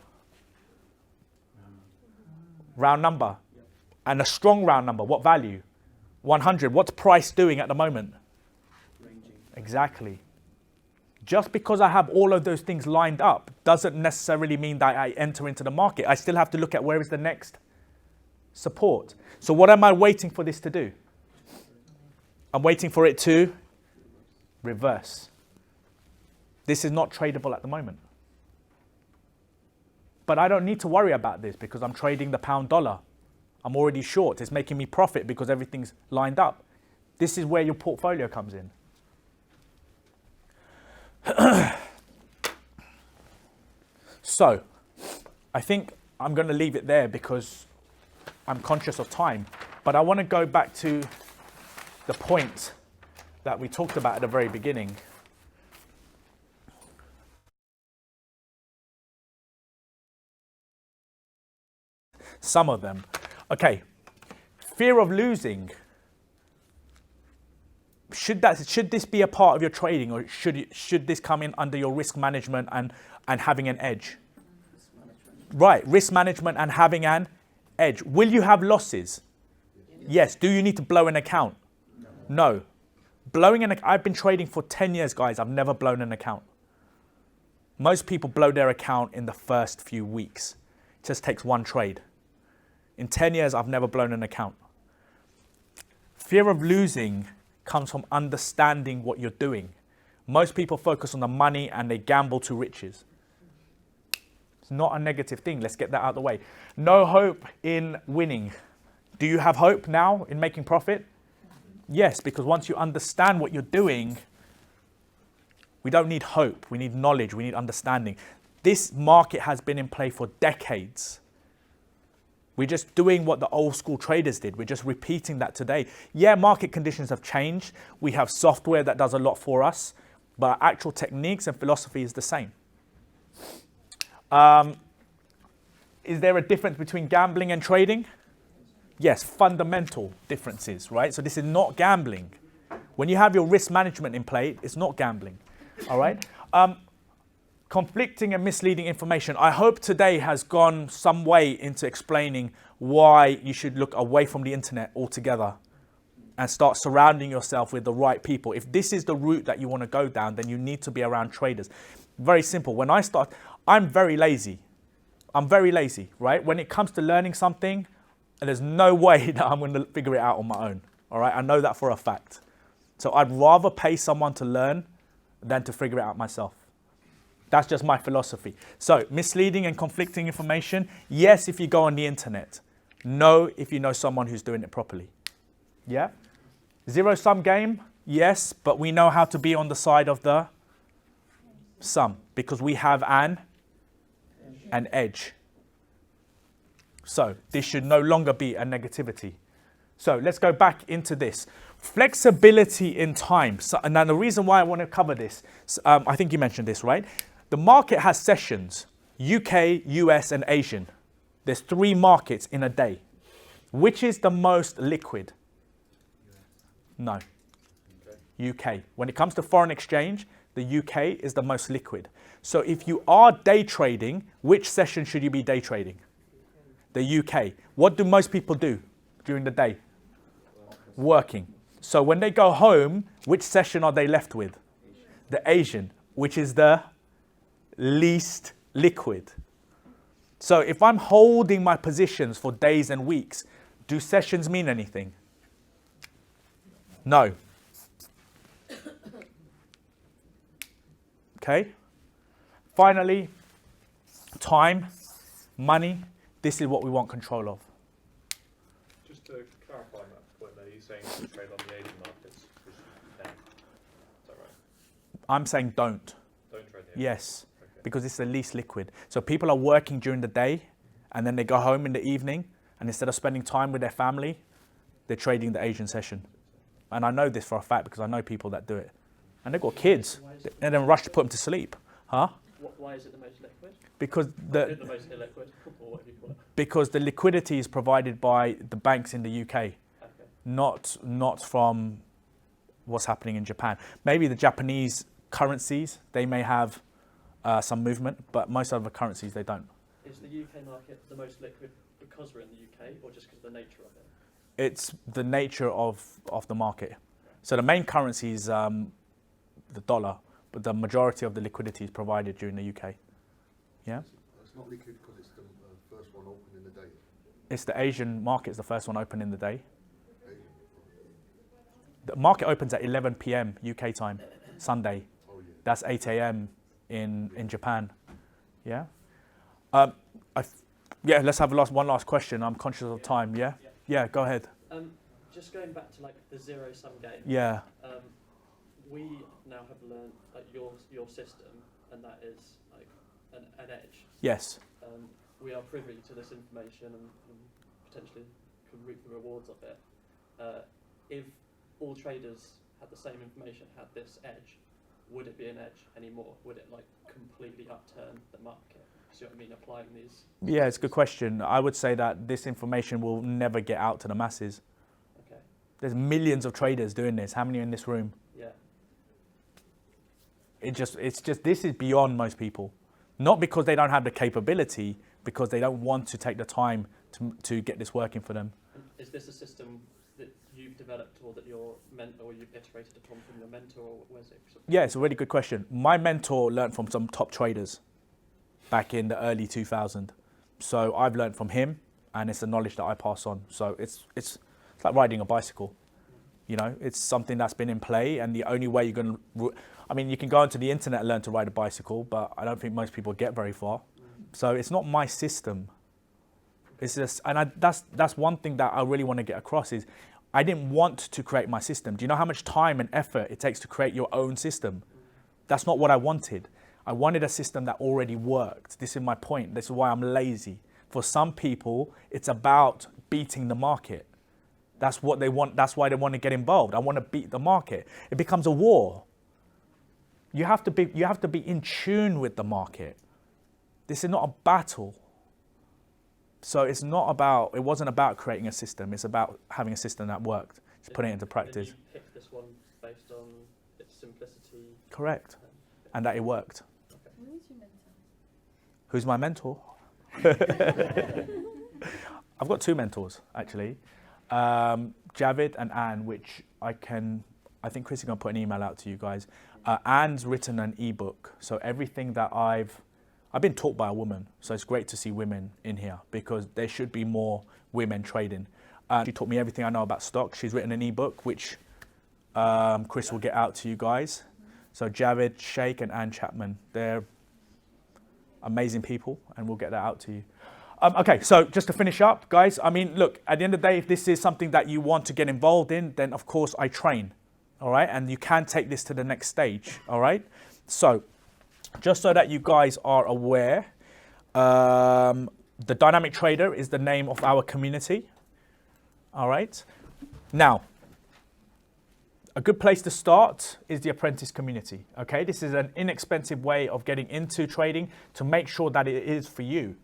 Round number. And a strong round number. What value? 100. What's price doing at the moment? Exactly. Just because I have all of those things lined up doesn't necessarily mean that I enter into the market. I still have to look at where is the next support. So what am I waiting for this to do? I'm waiting for it to reverse. This is not tradable at the moment. But I don't need to worry about this because I'm trading the pound dollar. I'm already short. It's making me profit because everything's lined up. This is where your portfolio comes in. So, I think I'm going to leave it there because I'm conscious of time. But I want to go back to the point that we talked about at the very beginning. Some of them. Okay, fear of losing. Should this be a part of your trading, or should this come in under your risk management and having an edge? Right, risk management and having an edge. Will you have losses? Yes. Do you need to blow an account? No. I've been trading for 10 years, guys. I've never blown an account. Most people blow their account in the first few weeks. It just takes one trade. In 10 years, I've never blown an account. Fear of losing comes from understanding what you're doing. Most people focus on the money and they gamble to riches. It's not a negative thing. Let's get that out of the way. No hope in winning. Do you have hope now in making profit? Yes, because once you understand what you're doing, we don't need hope. We need knowledge. We need understanding. This market has been in play for decades. We're just doing what the old school traders did. We're just repeating that today. Yeah, market conditions have changed. We have software that does a lot for us, but our actual techniques and philosophy is the same. Is there a difference between gambling and trading? Yes, fundamental differences, right? So this is not gambling. When you have your risk management in play, it's not gambling, all right? Conflicting and misleading information. I hope today has gone some way into explaining why you should look away from the internet altogether and start surrounding yourself with the right people. If this is the route that you want to go down, then you need to be around traders. Very simple. When I start, I'm very lazy. Right? When it comes to learning something, there's no way that I'm going to figure it out on my own. All right? I know that for a fact. So I'd rather pay someone to learn than to figure it out myself. That's just my philosophy. So misleading and conflicting information, yes, if you go on the internet. No, if you know someone who's doing it properly. Yeah? Zero-sum game, yes, but we know how to be on the side of the sum because we have an edge. So this should no longer be a negativity. So let's go back into this. Flexibility in time. So, and now the reason why I want to cover this, I think you mentioned this, right? The market has sessions, UK, US, and Asian. There's 3 markets in a day. Which is the most liquid? No. UK. When it comes to foreign exchange, the UK is the most liquid. So if you are day trading, which session should you be day trading? The UK. What do most people do during the day? Working. So when they go home, which session are they left with? The Asian, which is the least liquid. So if I'm holding my positions for days and weeks, do sessions mean anything? No. Okay. Finally, time, money. This is what we want control of. Just to clarify that point there, you're saying to trade on the Asian markets, which you can. Is that right? I'm saying don't. Don't trade the Asian. Yes, okay. Because it's the least liquid. So people are working during the day and then they go home in the evening and instead of spending time with their family, they're trading the Asian session. And I know this for a fact because I know people that do it. And they've got kids and then rush to put them to sleep. Huh? Why is it the most liquid? Because the most illiquid, or what do you call it? Because the liquidity is provided by the banks in the UK, Okay. not from what's happening in Japan. Maybe the Japanese currencies, they may have some movement, but most other currencies, they don't. Is the UK market the most liquid because we're in the UK, or just because of the nature of it? It's the nature of the market. So the main currencies, the dollar, but the majority of the liquidity is provided during the UK. Yeah? It's not liquid because it's the first one open in the day. It's the Asian market is the first one open in the day. The market opens at 11 p.m. UK time, Sunday. Oh, yeah. That's 8 a.m. in Japan. Yeah? Yeah, let's have one last question. I'm conscious of time, yeah? Yeah, go ahead. Just going back to like the zero-sum game. Yeah. We now have learned like your system, and that is like an edge. Yes. We are privy to this information and potentially can reap the rewards of it. If all traders had the same information, had this edge, would it be an edge anymore? Would it like completely upturn the market? See what I mean? Applying these. Yeah, it's a good question. I would say that this information will never get out to the masses. Okay. There's millions of traders doing this. How many are in this room? Yeah. It's just this is beyond most people. Not because they don't have the capability, because they don't want to take the time to get this working for them. And is this a system that you've developed, or that your or you've iterated upon from your mentor, or where's it? Yeah, it's a really good question. My mentor learned from some top traders back in the early 2000s. So I've learned from him, and it's the knowledge that I pass on. So it's like riding a bicycle. You know, it's something that's been in play, and the only way you're going to, I mean, you can go onto the internet and learn to ride a bicycle, but I don't think most people get very far. So it's not my system. It's just, and that's one thing that I really want to get across is I didn't want to create my system. Do you know how much time and effort it takes to create your own system? That's not what I wanted. I wanted a system that already worked. This is my point. This is why I'm lazy. For some people, it's about beating the market. That's what they want. That's why they want to get involved. I want to beat the market. It becomes a war. You have to be in tune with the market. This is not a battle. So it wasn't about creating a system. It's about having a system that worked. Just putting it into practice. And you picked this one based on its simplicity. Correct. And that it worked. Okay. Who's my mentor? I've got two mentors, actually. Javid and Anne, which I think Chris is going to put an email out to you guys. Anne's written an ebook. So everything that I've been taught by a woman. So it's great to see women in here because there should be more women trading. She taught me everything I know about stocks. She's written an ebook, which Chris will get out to you guys. So Javid, Sheikh and Anne Chapman, they're amazing people, and we'll get that out to you. Okay, so just to finish up, guys, I mean, look, at the end of the day, if this is something that you want to get involved in, then of course I train, all right? And you can take this to the next stage, all right? So just so that you guys are aware, the Dynamic Trader is the name of our community, all right? Now, a good place to start is the apprentice community, okay? This is an inexpensive way of getting into trading to make sure that it is for you.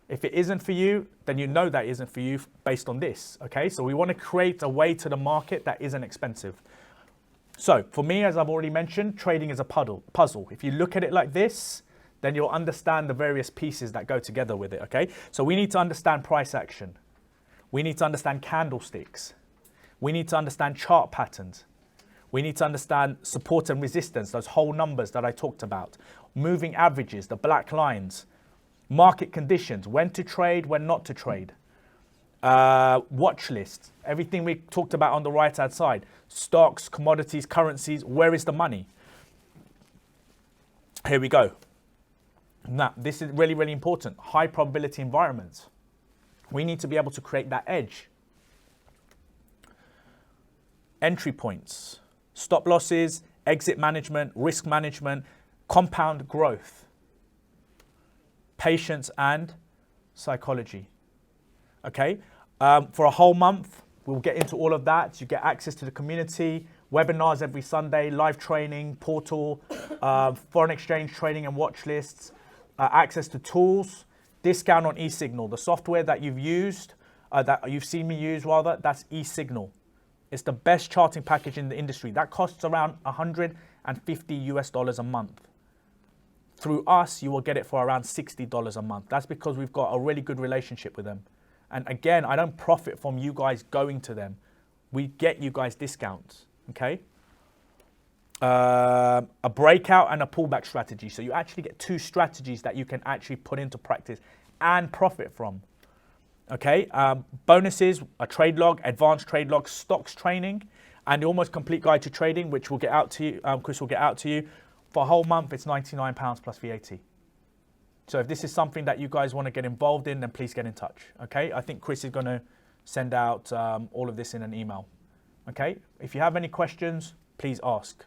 If it isn't for you, then you know that isn't for you based on this, okay? So we want to create a way to the market that isn't expensive. So for me, as I've already mentioned, trading is a puzzle. If you look at it like this, then you'll understand the various pieces that go together with it, okay? So we need to understand price action. We need to understand candlesticks. We need to understand chart patterns. We need to understand support and resistance, those whole numbers that I talked about. Moving averages, the black lines. Market conditions, when to trade, when not to trade. Watch lists, everything we talked about on the right-hand side. Stocks, commodities, currencies, where is the money? Here we go. Now, this is really, really important. High probability environments. We need to be able to create that edge. Entry points, stop losses, exit management, risk management, compound growth, patience and psychology. Okay, for a whole month, we'll get into all of that. You get access to the community, webinars every Sunday, live training, portal, foreign exchange trading and watch lists, access to tools, discount on eSignal. The software that you've used, that you've seen me use rather, that's eSignal. It's the best charting package in the industry. That costs around $150 US a month. Through us, you will get it for around $60 a month. That's because we've got a really good relationship with them. And again, I don't profit from you guys going to them. We get you guys discounts, okay? a breakout and a pullback strategy. So you actually get 2 strategies that you can actually put into practice and profit from. Okay, bonuses, a trade log, advanced trade log, stocks training, and the almost complete guide to trading, which will get out to you. Chris will get out to you. For a whole month, it's £99 plus VAT. So if this is something that you guys want to get involved in, then please get in touch. Okay, I think Chris is going to send out all of this in an email. Okay, if you have any questions, please ask.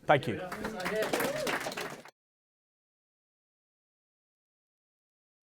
Thank you.